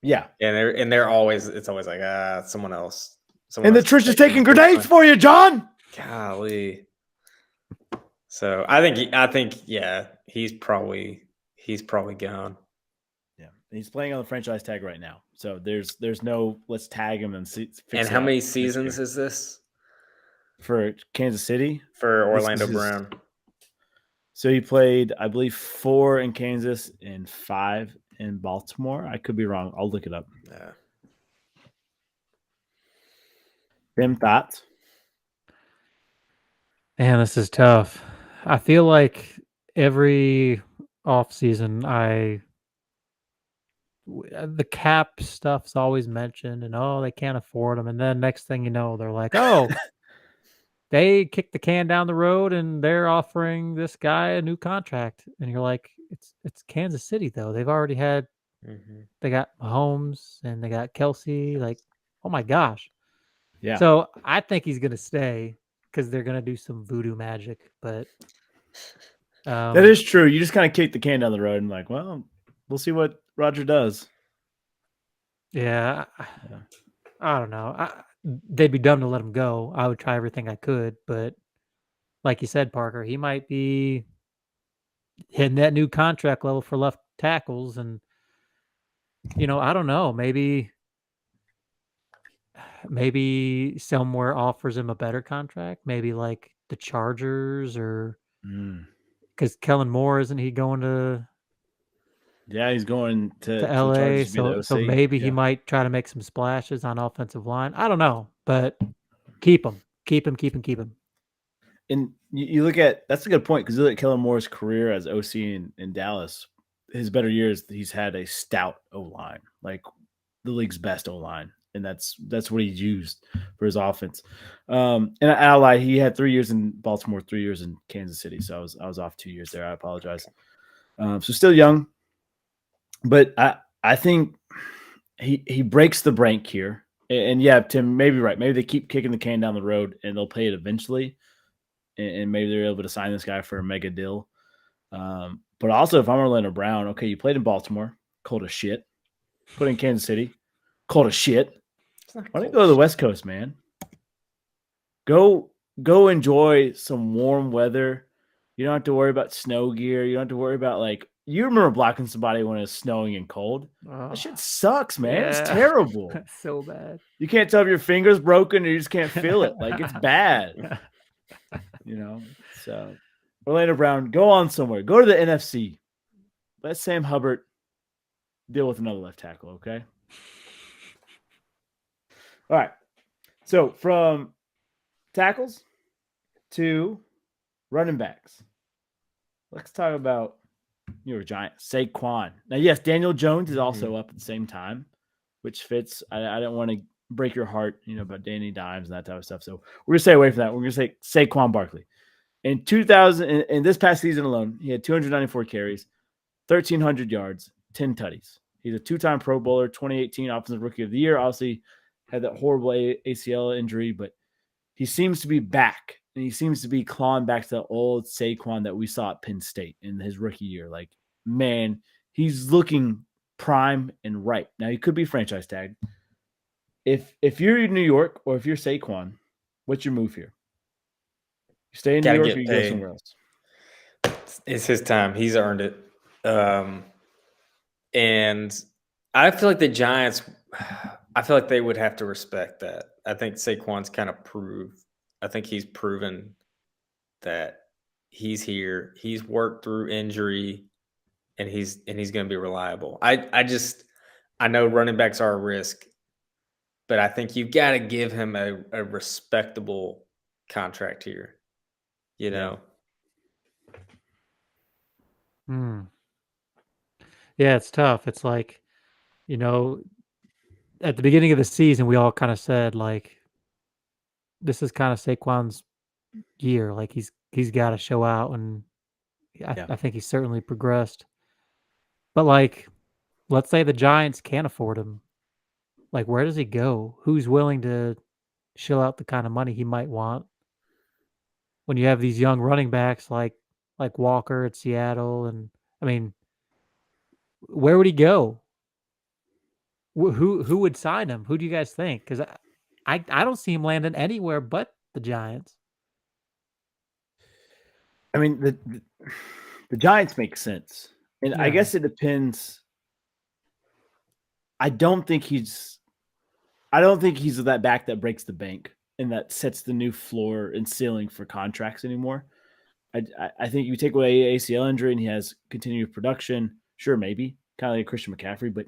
Yeah. And they're always, it's always like, someone else. And the church is taking grenades for you, John. Golly. So I think he's probably gone. Yeah, he's playing on the franchise tag right now. So there's no let's tag him and see. And how many seasons is this for Kansas City? For Orlando Brown. So he played, I believe, 4 in Kansas and 5 in Baltimore. I could be wrong. I'll look it up. Yeah. Tim, thoughts? Man, this is tough. I feel like every offseason the cap stuff's always mentioned and they can't afford them. And then next thing you know, they're like, they kicked the can down the road and they're offering this guy a new contract. And you're like, it's Kansas City though. They've already had they got Mahomes and they got Kelsey. Like, oh my gosh. Yeah. So I think he's gonna stay because they're gonna do some voodoo magic. But That is true. You just kind of kick the can down the road and like, well, we'll see what Roger does. Yeah, I don't know. They'd be dumb to let him go. I would try everything I could, but like you said, Parker, he might be hitting that new contract level for left tackles, and I don't know. Maybe somewhere offers him a better contract. Maybe like the Chargers, or because Kellen Moore, isn't he going to? Yeah, he's going to LA, Chargers to be the so OC. maybe he might try to make some splashes on offensive line. I don't know, but keep him. And you look at, that's a good point, because you look at Kellen Moore's career as OC in Dallas. His better years, he's had a stout O-line, like the league's best O-line, and that's what he's used for his offense. And I'll lie, he had 3 years in Baltimore, 3 years in Kansas City, so I was off 2 years there. I apologize. So still young, but I think he breaks the bank here. And yeah, Tim, maybe right. Maybe they keep kicking the can down the road and they'll pay it eventually. And maybe they're able to sign this guy for a mega deal. But also, if I'm Orlando Brown, okay, you played in Baltimore, cold as shit. Put in Kansas City, cold as shit. Why don't you go to the West Coast, man? Go enjoy some warm weather. You don't have to worry about snow gear. You don't have to worry about, like, you remember blocking somebody when it's snowing and cold. That shit sucks, man. Yeah. It's terrible. That's so bad. You can't tell if your finger's broken or you just can't feel it. Like, it's bad. So Orlando Brown, go on somewhere. Go to the NFC. Let Sam Hubbard deal with another left tackle, okay? All right. So from tackles to running backs, let's talk about New York Giants, Saquon. Now, yes, Daniel Jones is also up at the same time, which fits. I don't want to break your heart, about Danny Dimes and that type of stuff. So we're going to stay away from that. We're going to say Saquon Barkley. In this past season alone, he had 294 carries, 1,300 yards, 10 tutties. He's a two-time Pro Bowler, 2018 Offensive Rookie of the Year. Obviously, had that horrible ACL injury, but he seems to be back, and he seems to be clawing back to the old Saquon that we saw at Penn State in his rookie year. Like, man, he's looking prime and ripe. Now, he could be franchise tagged. If you're in New York or if you're Saquon, what's your move here? You stay in New York or you go somewhere else? It's his time. He's earned it. And I feel like the Giants, I feel like they would have to respect that. I think Saquon's kind of he's proven that he's here. He's worked through injury, and he's going to be reliable. I know running backs are a risk, but I think you've got to give him a respectable contract here. Yeah, it's tough. It's like, at the beginning of the season, we all kind of said, like, this is kind of Saquon's year. Like, he's got to show out, and I think he's certainly progressed. But, like, let's say the Giants can't afford him. Like, where does he go? Who's willing to shell out the kind of money he might want? When you have these young running backs like Walker at Seattle, and I mean, where would he go? Who would sign him? Who do you guys think? Because I don't see him landing anywhere but the Giants. I mean, the Giants make sense, and I guess it depends. I don't think he's that back that breaks the bank and that sets the new floor and ceiling for contracts anymore. I think you take away ACL injury and he has continued production. Sure, maybe kind of like Christian McCaffrey, but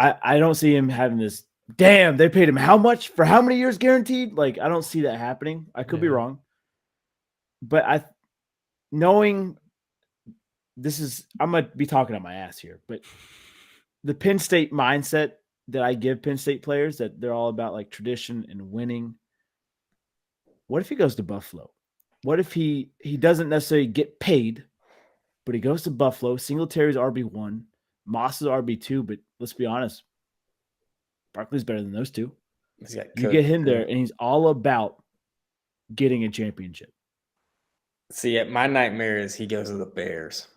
I don't see him having this. Damn, they paid him how much for how many years guaranteed? Like, I don't see that happening. I could be wrong, but knowing this I'm gonna be talking on my ass here, but the Penn State mindset that I give Penn State players, that they're all about like tradition and winning. What if he goes to Buffalo? What if he doesn't necessarily get paid, but he goes to Buffalo? Singletary's RB1, Moss is RB2, but let's be honest, Barkley's better than those two. You get him there, and he's all about getting a championship. See, my nightmare is he goes to the Bears.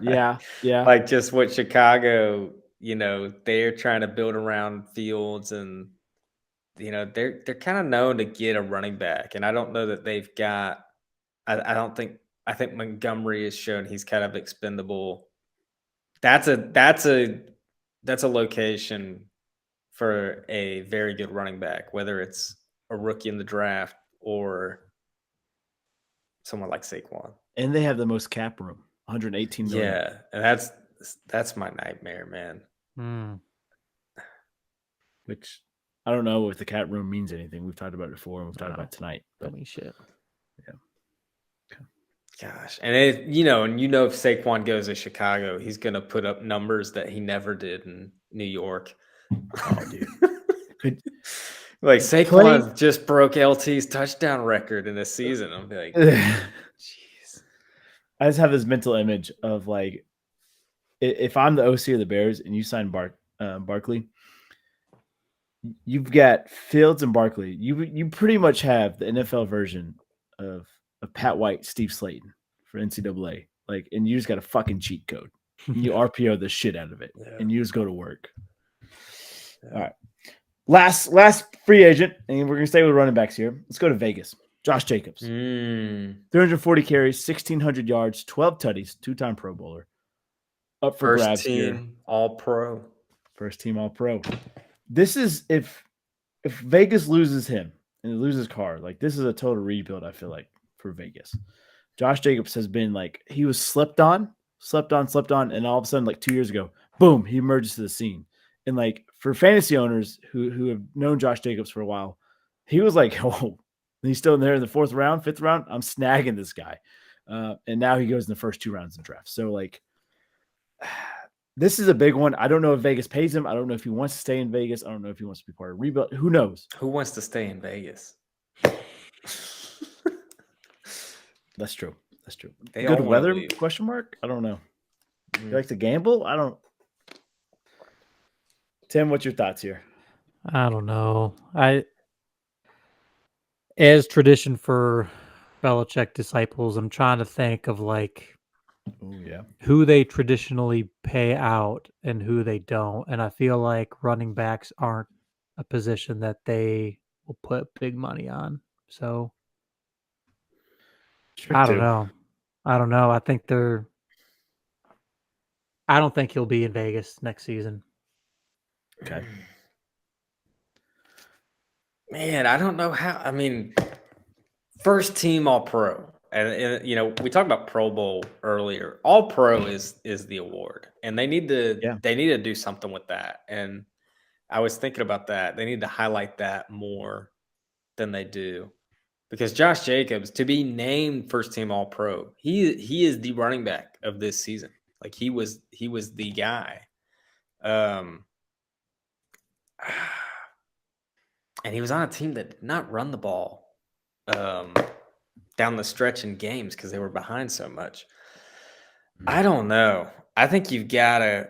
Yeah. Like just what Chicago, they're trying to build around Fields, and they're kind of known to get a running back, and I don't know that they've got. I think Montgomery has shown he's kind of expendable. That's a location for a very good running back, whether it's a rookie in the draft or someone like Saquon. And they have the most cap room, 118 million. Yeah, and that's my nightmare, man. Which I don't know if the cap room means anything. We've talked about it before, and we've talked about it tonight. Don't mean shit. Yeah. Okay. Gosh, and if Saquon goes to Chicago, he's gonna put up numbers that he never did in New York. Oh, dude. Like Saquon just broke LT's touchdown record in a season. I'm like, jeez. I just have this mental image of like, if I'm the OC of the Bears and you sign Barkley, you've got Fields and Barkley. You pretty much have the NFL version of Pat White, Steve Slayton for NCAA. Like, and you just got a fucking cheat code. And you RPO the shit out of it, and you just go to work. Yeah. All right. Last free agent, and we're gonna stay with running backs here. Let's go to Vegas. Josh Jacobs, 340 carries, 1,600 yards, 12 tutties, 2-time Pro Bowler. Up for grabs here. First team All Pro. This is if Vegas loses him and loses Carr, like this is a total rebuild. I feel like for Vegas, Josh Jacobs has been like he was slept on, and all of a sudden, like 2 years ago, boom, he emerges to the scene. And like for fantasy owners who have known Josh Jacobs for a while, he was like, oh, he's still in there in the 4th round, 5th round. I'm snagging this guy. And now he goes in the first 2 rounds of draft. So like, this is a big one. I don't know if Vegas pays him. I don't know if he wants to stay in Vegas. I don't know if he wants to be part of rebuild. Who knows? Who wants to stay in Vegas? That's true. They Good all weather? leave. Question mark? I don't know. You like to gamble? I don't. Tim, what's your thoughts here? I don't know. As tradition for Belichick disciples, I'm trying to think of like who they traditionally pay out and who they don't. And I feel like running backs aren't a position that they will put big money on. So I don't know. I don't think he'll be in Vegas next season. Okay. Man, I don't know how. I mean, first team All Pro, and we talked about Pro Bowl earlier. All Pro is the award, and they need to do something with that. And I was thinking about that. They need to highlight that more than they do, because Josh Jacobs, to be named first team All Pro, he is the running back of this season. Like he was the guy. And he was on a team that did not run the ball down the stretch in games because they were behind so much. I don't know. I think you gotta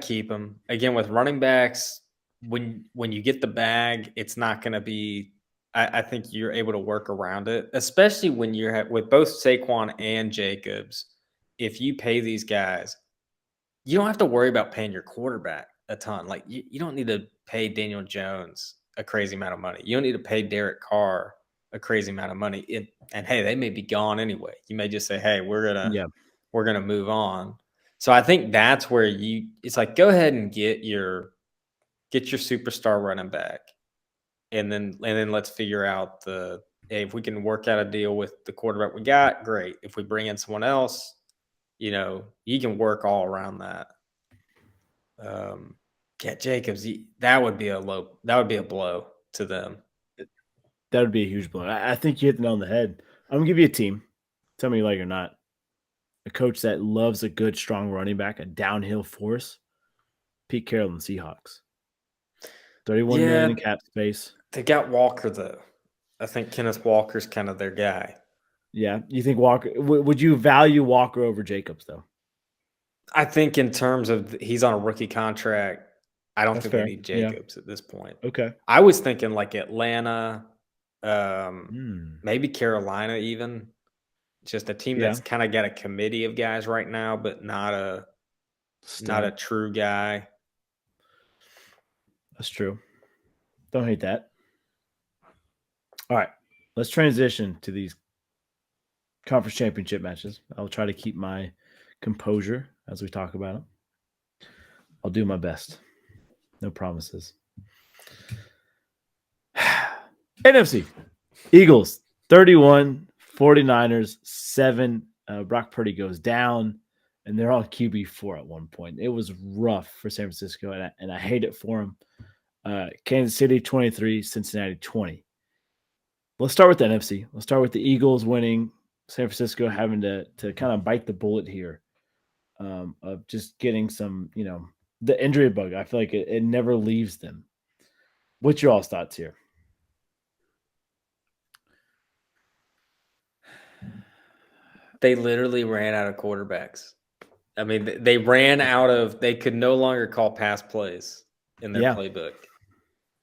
keep him. Again, with running backs, when you get the bag, it's not going to be. I think you're able to work around it, especially when you're with both Saquon and Jacobs. If you pay these guys, you don't have to worry about paying your quarterback a ton. Like you don't need to pay Daniel Jones a crazy amount of money. You don't need to pay Derek Carr a crazy amount of money. And hey, they may be gone anyway. You may just say, hey, we're gonna move on. So I think that's where it's like, go ahead and get your superstar running back. And then let's figure out if we can work out a deal with the quarterback we got, great. If we bring in someone else, you can work all around that. Jacobs, that would be a blow to them. That would be a huge blow. I think you hit the nail on the head. I'm gonna give you a team. Tell me you like it or not. A coach that loves a good, strong running back, a downhill force. Pete Carroll and the Seahawks. 31 million in cap space. They got Walker though. I think Kenneth Walker's kind of their guy. Yeah, you think Walker? Would you value Walker over Jacobs though? I think in terms of he's on a rookie contract, I don't think they need Jacobs at this point. Okay. I was thinking like Atlanta, Maybe Carolina even. Just a team that's kind of got a committee of guys right now, but not a true guy. That's true. Don't hate that. All right, let's transition to these conference championship matches. I'll try to keep my composure as we talk about them. I'll do my best. No promises. NFC. Eagles, 31, 49ers, 7. Brock Purdy goes down, and they're on QB4 at one point. It was rough for San Francisco, and I hate it for them. Kansas City, 23, Cincinnati, 20. Let's start with the NFC. Let's start with the Eagles winning, San Francisco having to kind of bite the bullet here of just getting some, the injury bug. I feel like it never leaves them. What's your all's thoughts here? They literally ran out of quarterbacks. I mean, they could no longer call pass plays in their playbook.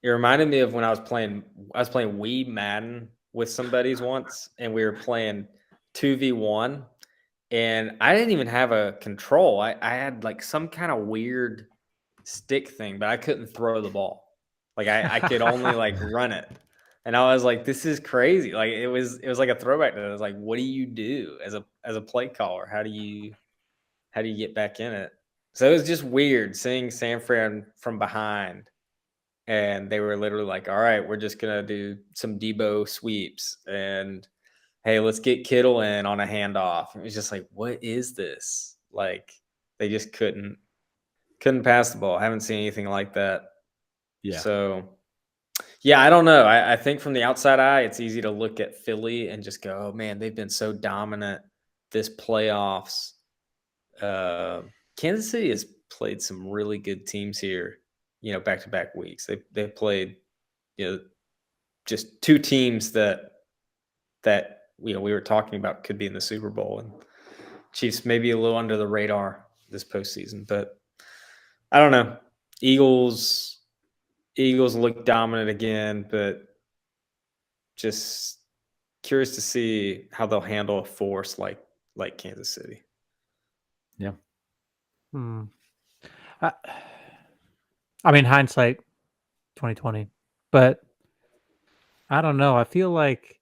It reminded me of when I was playing Wii Madden with somebody's once, and we were playing 2v1, and I didn't even have a control. I had like some kind of weird stick thing, but I couldn't throw the ball. Like I could only like run it. And I was like, this is crazy. Like it was like a throwback to it. I was like, what do you do as a play caller? How do you get back in it? So it was just weird seeing San Fran from behind. And they were literally like, all right, we're just going to do some Debo sweeps. And, hey, let's get Kittle in on a handoff. It was just like, what is this? Like, they just couldn't pass the ball. I haven't seen anything like that. Yeah. So, yeah, I don't know. I think from the outside eye, it's easy to look at Philly and just go, oh, man, they've been so dominant this playoffs. Kansas City has played some really good teams here. Back-to-back weeks. They played, just two teams that we were talking about could be in the Super Bowl, and Chiefs maybe a little under the radar this postseason. But I don't know. Eagles look dominant again, but just curious to see how they'll handle a force like Kansas City. Yeah. I mean, hindsight, 2020, but I don't know. I feel like,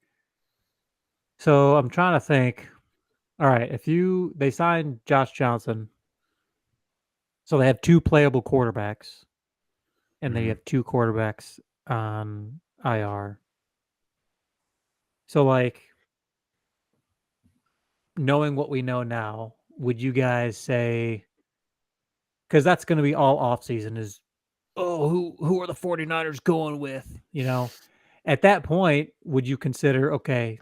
so I'm trying to think. All right, they signed Josh Johnson, so they have 2 playable quarterbacks, and they have 2 quarterbacks on IR. So, like, knowing what we know now, would you guys say, because that's going to be all offseason is, oh, who are the 49ers going with? At that point, would you consider, okay,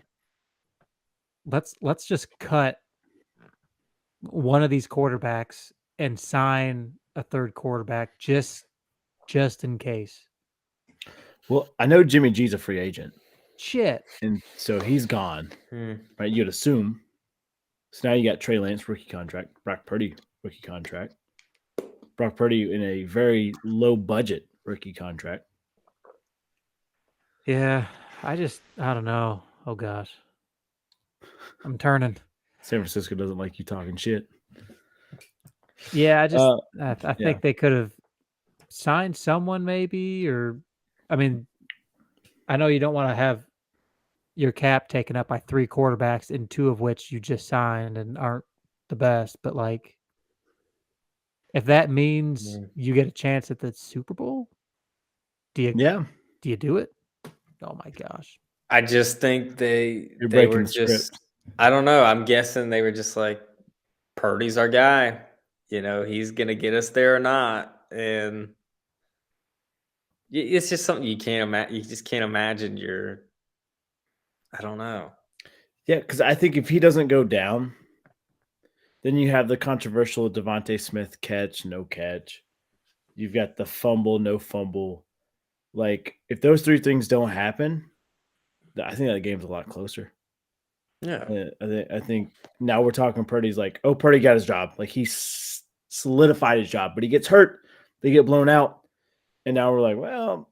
let's just cut one of these quarterbacks and sign a third quarterback just in case? Well, I know Jimmy G's a free agent. Shit. And so he's gone, right? You'd assume. So now you got Trey Lance, rookie contract, Brock Purdy, rookie contract. Brock Purdy in a very low budget rookie contract. Yeah, I don't know. Oh gosh, I'm turning. San Francisco doesn't like you talking shit. Yeah, I think they could have signed someone maybe, or I mean, I know you don't want to have your cap taken up by 3 quarterbacks, and 2 of which you just signed and aren't the best, but like, if that means you get a chance at the Super Bowl, do you do it? Oh my gosh. I just think they were just, I don't know. I'm guessing they were just like, Purdy's our guy. He's going to get us there or not. And it's just something you can't imagine. You just can't imagine I don't know. Yeah, because I think if he doesn't go down, then you have the controversial Devontae Smith catch, no catch. You've got the fumble, no fumble. Like, if those 3 things don't happen, I think that game's a lot closer. Yeah. I think now we're talking Purdy's like, oh, Purdy got his job. Like, he solidified his job, but he gets hurt. They get blown out. And now we're like, well,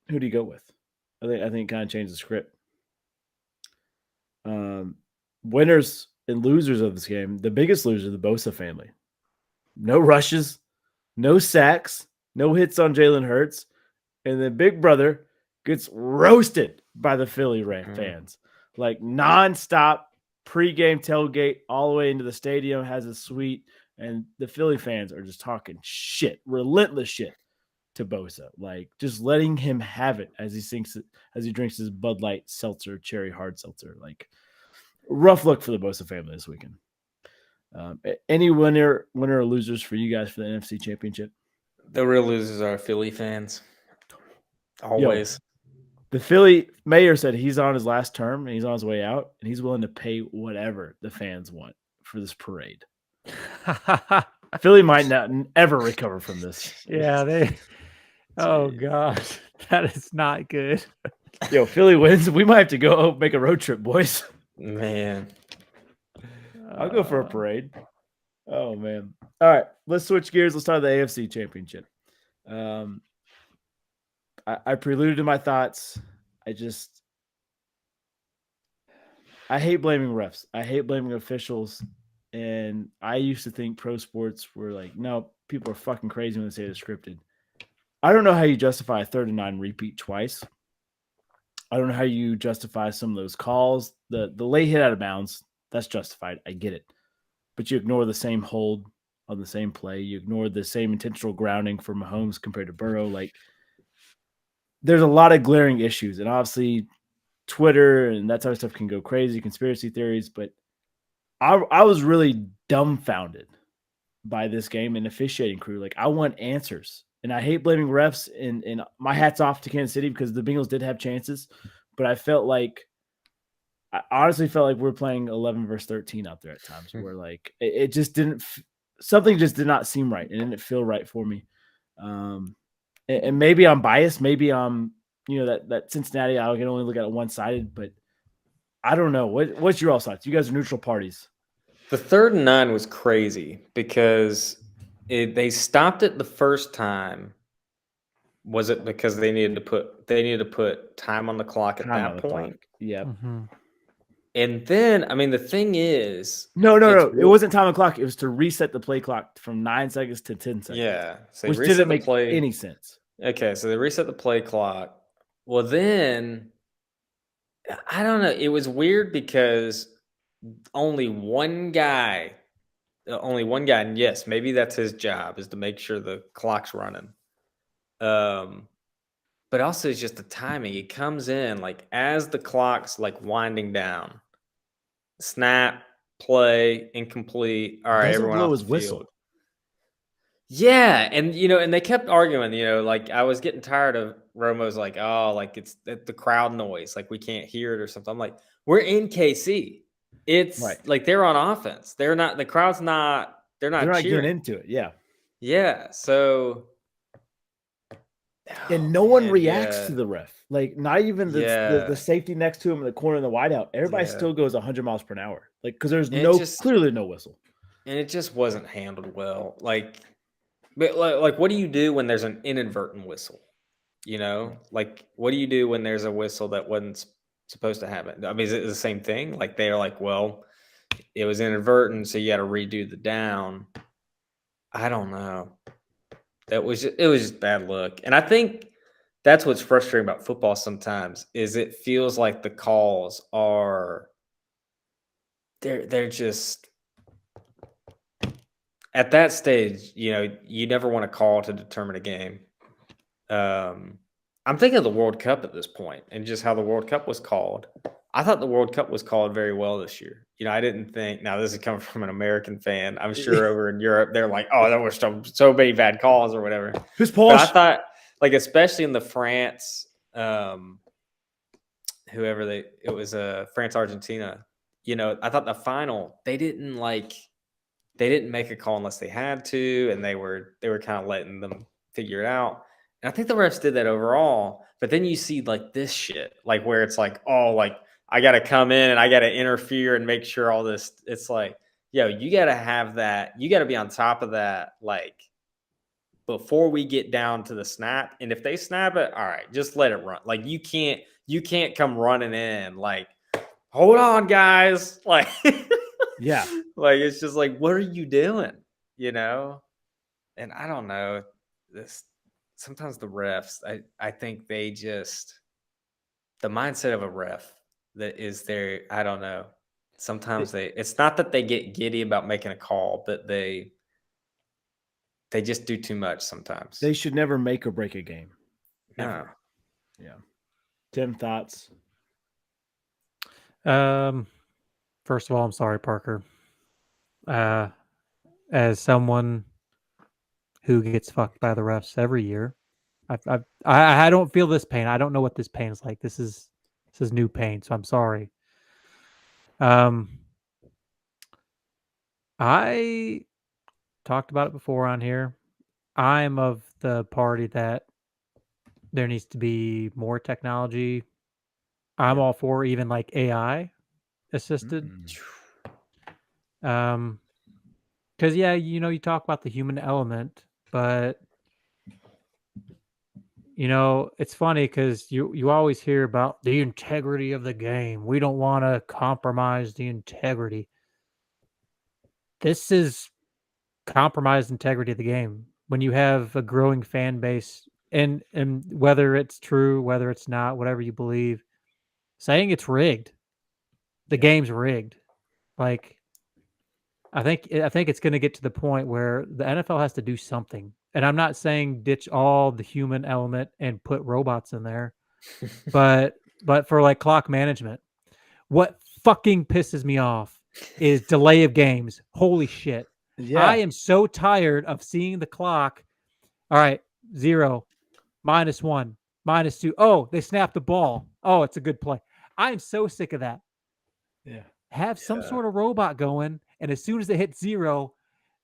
who do you go with? I think it kind of changed the script. Winners and losers of this game. The biggest loser, the Bosa family. No rushes, no sacks, no hits on Jalen Hurts, and then Big Brother gets roasted by the Philly fans, like nonstop pregame tailgate all the way into the stadium, has a suite, and the Philly fans are just talking shit, relentless shit to Bosa, like just letting him have it as he drinks his Bud Light seltzer, cherry hard seltzer. Like rough look for the Bosa family this weekend. Any winner or losers for you guys for the NFC Championship? The real losers are Philly fans. Always. The Philly mayor said he's on his last term and he's on his way out, and he's willing to pay whatever the fans want for this parade. Philly might not ever recover from this. Yeah, oh gosh, that is not good. Yo, Philly wins. We might have to go make a road trip, boys. Man. I'll go for a parade. Oh, man. All right, let's switch gears. Let's start the AFC Championship. I preluded to my thoughts. I hate blaming refs. I hate blaming officials. And I used to think pro sports were like, no, people are fucking crazy when they say it's scripted. I don't know how you justify a 3rd and 9 repeat twice. I don't know how you justify some of those calls. The late hit out of bounds, that's justified. I get it. But you ignore the same hold on the same play. You ignore the same intentional grounding for Mahomes compared to Burrow. Like, there's a lot of glaring issues. And obviously, Twitter and that type of stuff can go crazy, conspiracy theories. But I was really dumbfounded by this game and officiating crew. Like, I want answers. And I hate blaming refs. And my hat's off to Kansas City because the Bengals did have chances. But I honestly felt like we're playing 11 versus 13 out there at times where like it just didn't something just did not seem right and didn't feel right for me. And maybe I'm biased. Maybe I'm, that Cincinnati, I can only look at it one-sided, but I don't know. What's your all thoughts? You guys are neutral parties. The 3rd and 9 was crazy because they stopped it the first time. Was it because they needed to put time on the clock at that point? Yeah. Mm-hmm. And then, I mean, the thing is... No. It wasn't time on the clock. It was to reset the play clock from 9 seconds to 10 seconds. Yeah. So which didn't make any sense. Okay, so they reset the play clock. Well, then, I don't know. It was weird because only one guy, and yes, maybe that's his job, is to make sure the clock's running. But also it's just the timing. He comes in like as the clock's like winding down. Snap, play, incomplete. All right, everyone blow his whistle. Yeah, and and they kept arguing, like I was getting tired of Romo's like, oh, like it's the crowd noise, like we can't hear it or something. I'm like, we're in KC. It's right. Like they're on offense. They're not, the crowd's not, they're not getting into it. Yeah. Yeah. So and no one reacts to the ref. Like not even the safety next to him in the corner in the wideout. Everybody still goes 100 miles per hour. Like, because there's clearly no whistle. And it just wasn't handled well. But what do you do when there's an inadvertent whistle? Like what do you do when there's a whistle that wasn't supposed to happen? I mean, is it the same thing? Like they're like, well, it was inadvertent, so you got to redo the down. I don't know. It was just bad luck. And I think that's what's frustrating about football sometimes is it feels like the calls are they're just at that stage, you never want to call to determine a game. I'm thinking of the World Cup at this point and just how the World Cup was called. I thought the World Cup was called very well this year. I didn't think, now this is coming from an American fan. I'm sure over in Europe, they're like, oh, there were so many bad calls or whatever. Who's Paul? I thought, especially in the France, it was France-Argentina. I thought the final, they didn't make a call unless they had to, and they were kind of letting them figure it out. And I think the refs did that overall. But then you see this shit, where it's like, oh, I got to come in and I got to interfere and make sure all this. It's like, yo, you got to have that. You got to be on top of that, before we get down to the snap. And if they snap it, all right, just let it run. Like you can't come running in like, hold on, guys. Like, Yeah. like it's just like, what are you doing? You know? And I don't know. Sometimes the refs, I think they just the mindset of a ref that is there, I don't know. Sometimes it's not that they get giddy about making a call, but they just do too much sometimes. They should never make or break a game. No. Ever. Yeah. Tim, thoughts? First of all, I'm sorry, Parker. As someone who gets fucked by the refs every year, I don't feel this pain. I don't know what this pain is like. This is new pain, so I'm sorry. I talked about it before on here. I'm of the party that there needs to be more technology. I'm all for even like AI assisted. Because you talk about the human element, but it's funny because you always hear about the integrity of the game. We don't want to compromise the integrity. This is compromised integrity of the game. When you have a growing fan base, and whether it's true, whether it's not, whatever you believe, saying it's rigged, the game's rigged. Like, I think it's going to get to the point where the NFL has to do something. And I'm not saying ditch all the human element and put robots in there, but for like clock management, what fucking pisses me off is delay of games. Holy shit. Yeah. I am so tired of seeing the clock. All right, 0, -1, -2. Oh, they snapped the ball. Oh, it's a good play. I am so sick of that. Yeah. Have some sort of robot going, and as soon as it hits 0,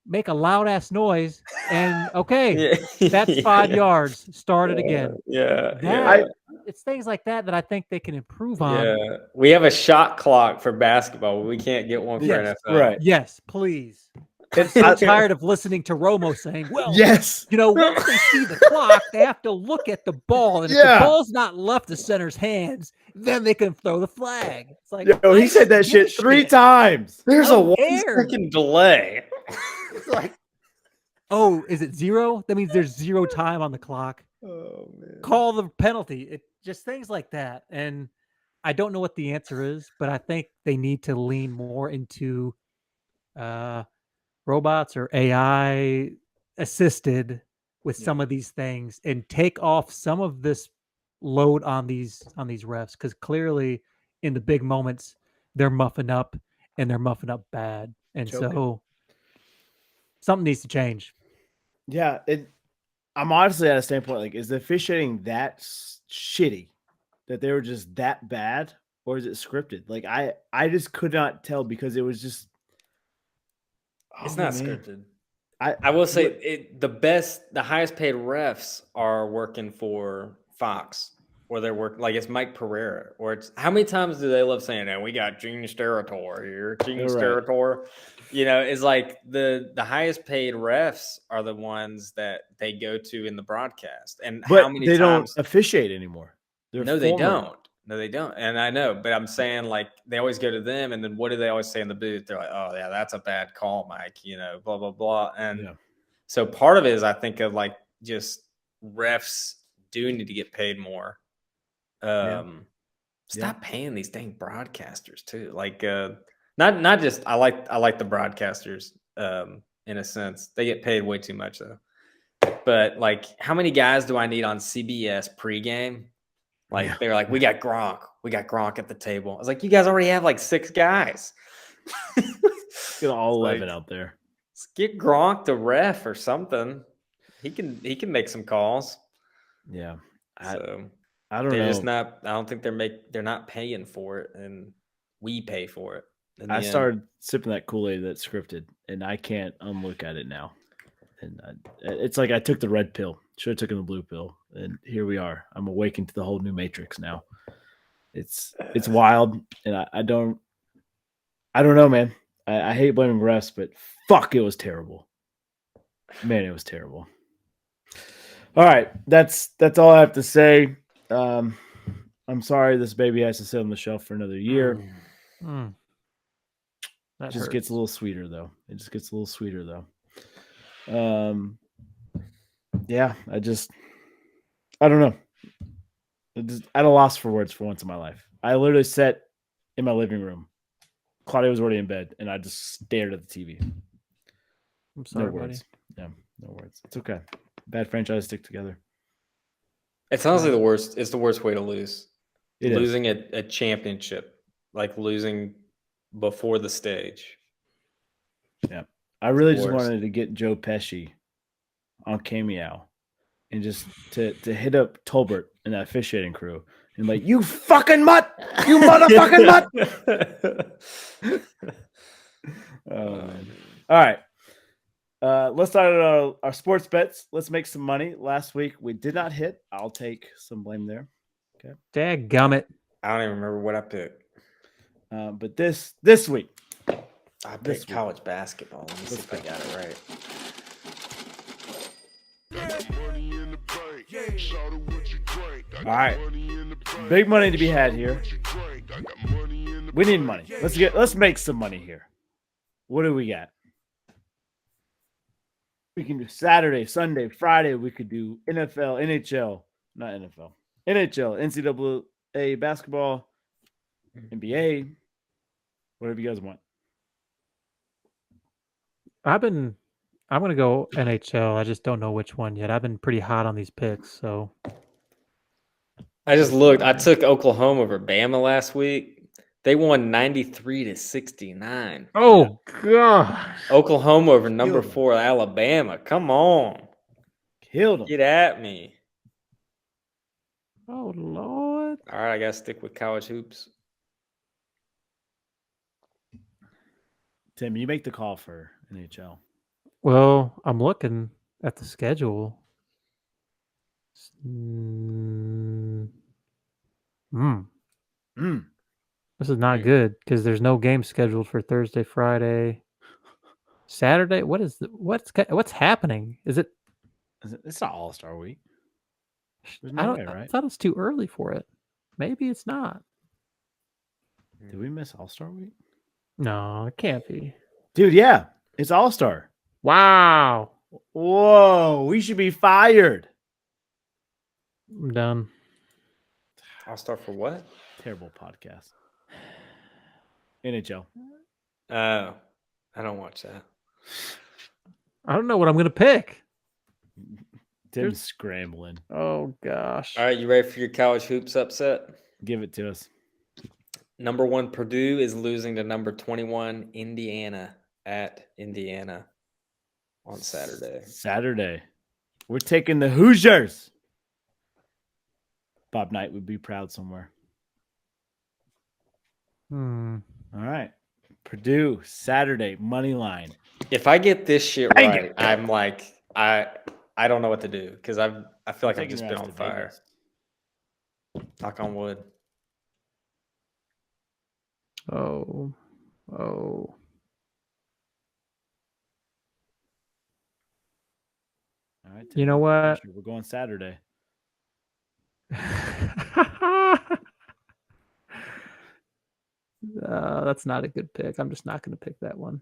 make a loud ass noise, and okay, that's 5 yards. Start it again. Yeah. It's things like that I think they can improve on. Yeah. We have a shot clock for basketball. We can't get one for Yes, NFL. Right. Yes, please. I'm tired of listening to Romo saying, well, Yes. once they see the clock, they have to look at the ball. And if the ball's not left the center's hands, then they can throw the flag. It's like, Yo, he said that shit 3 times. There's I a don't 1 care. second delay. It's like, oh, is it 0? That means there's 0 time on the clock. Oh man. Call the penalty. It just things like that. And I don't know what the answer is, but I think they need to lean more into robots or AI assisted with some of these things and take off some of this load on these refs, because clearly in the big moments they're muffing up, and they're muffing up bad. And so something needs to change. Yeah, I'm honestly at a standpoint like, is the officiating that shitty that they were just that bad, or is it scripted? Like I just could not tell, because it was just It's not scripted. I will say the highest paid refs are working for Fox, or they're working like it's Mike Pereira, or it's how many times do they love saying that we got Gene Steratore here, Gene Steratore? It's like the highest paid refs are the ones that they go to in the broadcast, and but how many they times don't officiate anymore. No, they don't. No, they don't. And I know, but I'm saying like they always go to them, and then what do they always say in the booth? They're like, "Oh yeah, that's a bad call, Mike." Blah blah blah. And so part of it is I think of like just refs do need to get paid more. Stop paying these dang broadcasters too. Like not just I like the broadcasters in a sense. They get paid way too much though. But like, how many guys do I need on CBS pregame? Like they're like, we got Gronk at the table. I was like, you guys already have like 6 guys. Get all 11 out there. Let's get Gronk to ref or something. He can make some calls. Yeah, I don't know. Just not. I don't think they're not paying for it, and we pay for it. I started sipping that Kool-Aid that's scripted, and I can't unlook at it now. And it's like I took the red pill. Should have taken the blue pill, and here we are. I'm awakened to the whole new Matrix now. It's wild, and I don't know, man. I hate blaming refs, but fuck, it was terrible. Man, it was terrible. All right, that's all I have to say. I'm sorry this baby has to sit on the shelf for another year. Mm. That It just hurts. gets a little sweeter though. Yeah, I don't know. At a loss for words for once in my life. I literally sat in my living room. Claudia was already in bed, and I just stared at the TV. I'm sorry, No buddy. words. Yeah, no words. It's okay. Bad franchise stick together. It's honestly the worst. It's the worst way to lose. It is. Losing a championship, like losing before the stage. Yeah. I really just Worst. wanted to get Joe Pesci on Cameo and just to hit up Tolbert and that officiating crew and like, you fucking mutt! You motherfucking mutt! Oh, man. All right. Let's start our sports bets. Let's make some money. Last week we did not hit. I'll take some blame there. Okay. Dadgummit. I don't even remember what I picked. But this week, I This picked week. college basketball. Let me see if I got it right. all right, big money to be had here. We need money. Let's make some money here. What do we got? We can do Saturday, Sunday, Friday. We could do NFL, NHL, not NFL, NHL, NCAA basketball, NBA, whatever you guys want. I'm going to go NHL. I just don't know which one yet. I've been pretty hot on these picks, so I just looked. I took Oklahoma over Bama last week. They won 93-69. oh god, Oklahoma over number Killed 'em. 4 Alabama. Come on, Killed them. get at me. oh lord. All right, I gotta stick with college hoops. Tim, you make the call for NHL. Well, I'm looking at the schedule. Mm. This is not good because there's no game scheduled for Thursday, Friday, Saturday. What's happening? Is it? It's not All-Star Week. There's I no don't. way, I right? thought it's too early for it. Maybe it's not. Did we miss All-Star Week? No, it can't be. Dude, yeah. It's All-Star. Wow. Whoa, we should be fired. I'm done. I'll start for what? Terrible podcast. NHL. I don't watch that. I don't know what I'm gonna pick. Tim's scrambling. Oh gosh. All right, you ready for your college hoops upset? Give it to us. Number 1 Purdue is losing to number 21 Indiana at Indiana on Saturday. We're taking the Hoosiers. Bob Knight would be proud somewhere. Hmm. All right. Purdue, Saturday, money line. If I get this shit Dang right, it. I'm like I don't know what to do because I feel like I've Taking just your been ass on to fire. Vegas. Knock on wood. Oh. All right. You know what? We're going Saturday. That's not a good pick. I'm just not going to pick that one.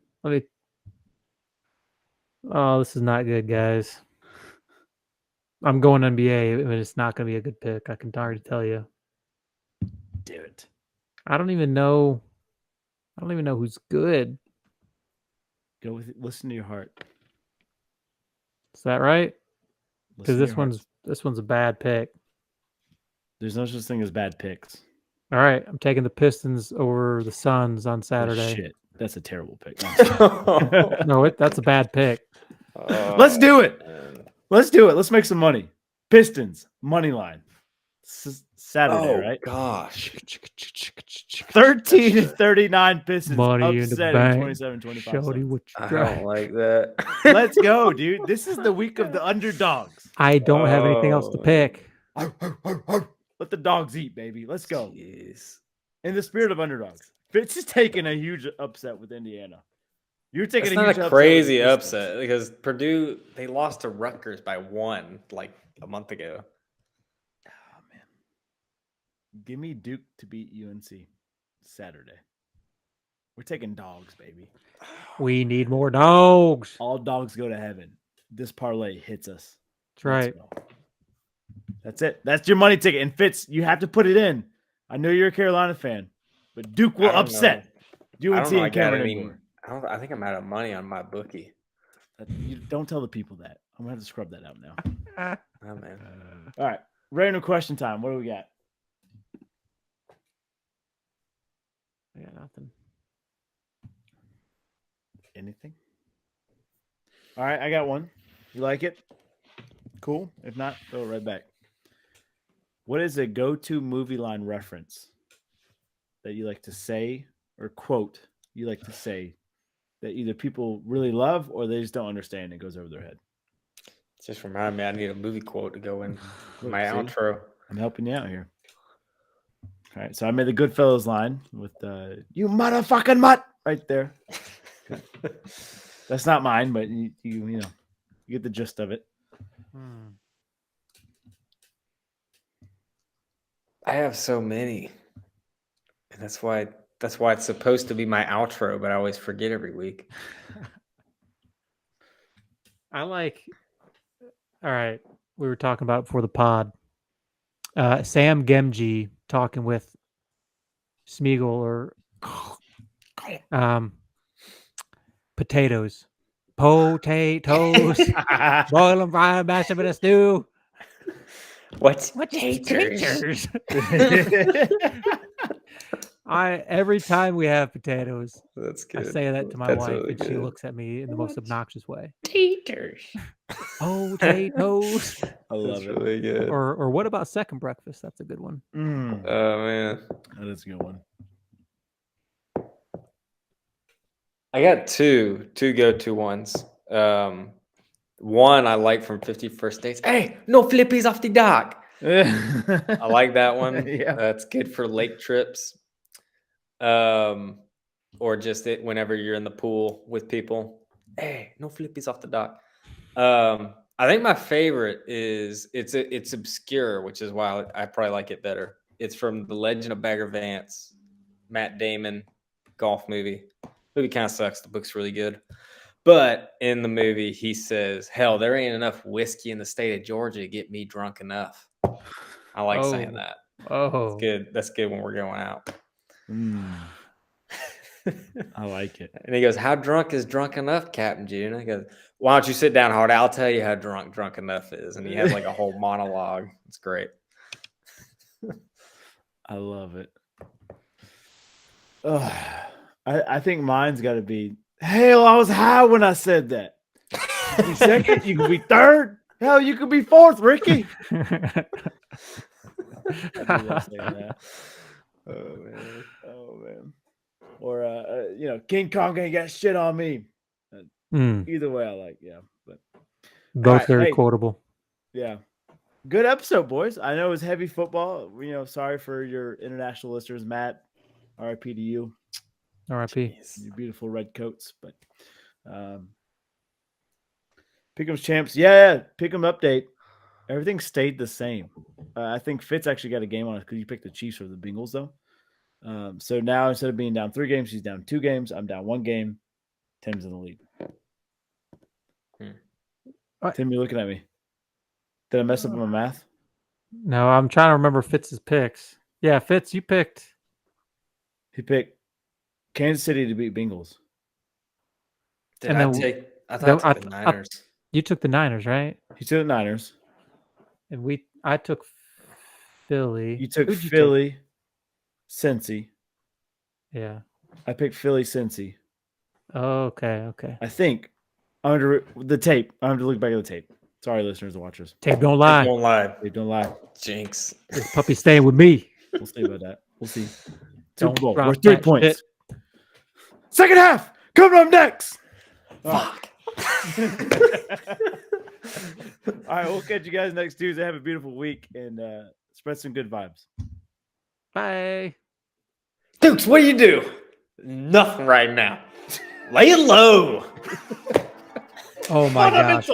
Oh, this is not good, guys. I'm going NBA, but it's not going to be a good pick. I can already tell you. Do it. I don't even know who's good. Go with it. Listen to your heart. Is that right? Listen Because to this your heart. one's a bad pick. There's no such thing as bad picks. All right, I'm taking the Pistons over the Suns on Oh, Saturday. shit. That's a terrible pick. No, that's a bad pick. Let's do it. Man. Let's do it. Let's make some money. Pistons, money line. Saturday, right? Gosh. 13-39 Pistons. Money in the upsetting bank. 27-25. Shorty, what you I drive? don't like that. Let's go, dude. This is the week of the underdogs. I don't have anything else to Oh. pick. Let the dogs eat, baby. Let's go. Jeez. In the spirit of underdogs. Fitz is taking a huge upset with Indiana. You're taking It's a huge not a upset crazy with the Pistons. upset because Purdue, they lost to Rutgers by 1 like a month ago. Oh, man. Give me Duke to beat UNC Saturday. We're taking dogs, baby. We need more dogs. All dogs go to heaven. This parlay hits us. That's right. Let's go. That's it. That's your money ticket. And Fitz, you have to put it in. I know you're a Carolina fan, but Duke will upset UNC and Cameron. I think I'm out of money on my bookie. You don't tell the people that. I'm gonna have to scrub that out now. Oh man. All right, random question time. What do we got? I got nothing. Anything? All right, I got one. You like it? Cool. If not, throw it right back. What is a go-to movie line reference that you like to say or quote you like to say that either people really love or they just don't understand? It goes over their head. Just remind me, I need a movie quote to go in Look, my see? outro. I'm helping you out here. All right, so I made the Goodfellas line with "you motherfucking mutt" right there. That's not mine, but you know, you get the gist of it. I have so many, and that's why it's supposed to be my outro, but I always forget every week. I like. All right, we were talking about before the pod. Sam Gemji talking with Smeagol or potatoes. Boil them, fry them, mash them in a stew. What's taters? Every time we have potatoes, That's I good. say that to my That's wife, really and she good. looks at me in the most obnoxious way. Taters. Potatoes. I love That's it. really good. Or what about second breakfast? That's a good one. Oh man, That is a good one. I got two go-to ones. One I like from 50 First Dates. Hey, no flippies off the dock. I like that one. Yeah. That's good for lake trips. Or just whenever you're in the pool with people. Hey, no flippies off the dock. I think my favorite is it's obscure, which is why I probably like it better. It's from The Legend of Bagger Vance, Matt Damon, golf movie. Movie kind of sucks. The book's really good. But in the movie, he says, hell, there ain't enough whiskey in the state of Georgia to get me drunk enough. I like saying that. Oh, That's good. That's good when we're going out. I like it. And he goes, how drunk is drunk enough, Captain June? I go, why don't you sit down, Hard? I'll tell you how drunk enough is. And he has like a whole monologue. It's great. I love it. I think mine's got to be, hell, I was high when I said that. You can be second, you can be third. Hell, you could be fourth, Ricky. I do love saying that. Oh, man. Or, King Kong ain't got shit on me. Either way, I like, but both very hey. quotable. Yeah. Good episode, boys. I know it was heavy football. Sorry for your international listeners, Matt. RIP to you. R.I.P. Your beautiful red coats. But Pick'em's champs. Yeah. Pick'em update. Everything stayed the same. I think Fitz actually got a game on it because you picked the Chiefs or the Bengals, though. So now instead of being down 3 games, he's down 2 games. I'm down 1 game. Tim's in the lead. Tim, you're looking at me. Did I mess up my math? No, I'm trying to remember Fitz's picks. Yeah, Fitz, you picked. He picked Kansas City to beat Bengals. I took the Niners. You took the Niners, right? He took the Niners. And I took Philly. You took Who'd you Philly, Cincy. Yeah. I picked Philly, Cincy. Okay. I think under the tape. I have to look back at the tape. Sorry, listeners and watchers. Tape don't lie. Tape don't lie. Jinx. This puppy staying with me. We'll see about that. We'll see. Don't Super Bowl. drop We're 3 that points. shit. Second half. Coming up next. Fuck. All right, we'll catch you guys next Tuesday. Have a beautiful week and spread some good vibes. Bye. Dukes, what do you do? Nothing right now. Lay it low. Oh my gosh.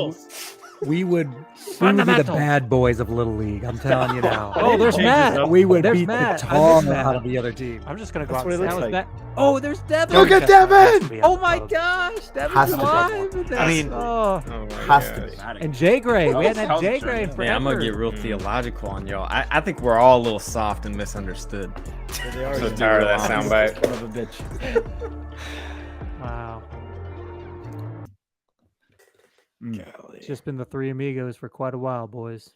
we would be the Fundamental. bad boys of Little League. I'm telling you now. Oh, there's Changes Matt. up. We would There's beat Matt. the I miss tar Matt. out of the other team. I'm just gonna go That's out what and it say looks it was like. Matt. Oh, there's Devin. Look at Devin! Oh my gosh, Has Devin's to be. alive. I mean- oh. Oh my Has to gosh. be. And Jay Gray. We hadn't had How's Jay the Gray in journey? forever. Man, I'm gonna get real Mm. theological on y'all. I think we're all a little soft and misunderstood. Yeah, they are I'm so gonna tired be of that real soundbite. Son of a bitch. Wow. Mm. It's just been the three amigos for quite a while, boys.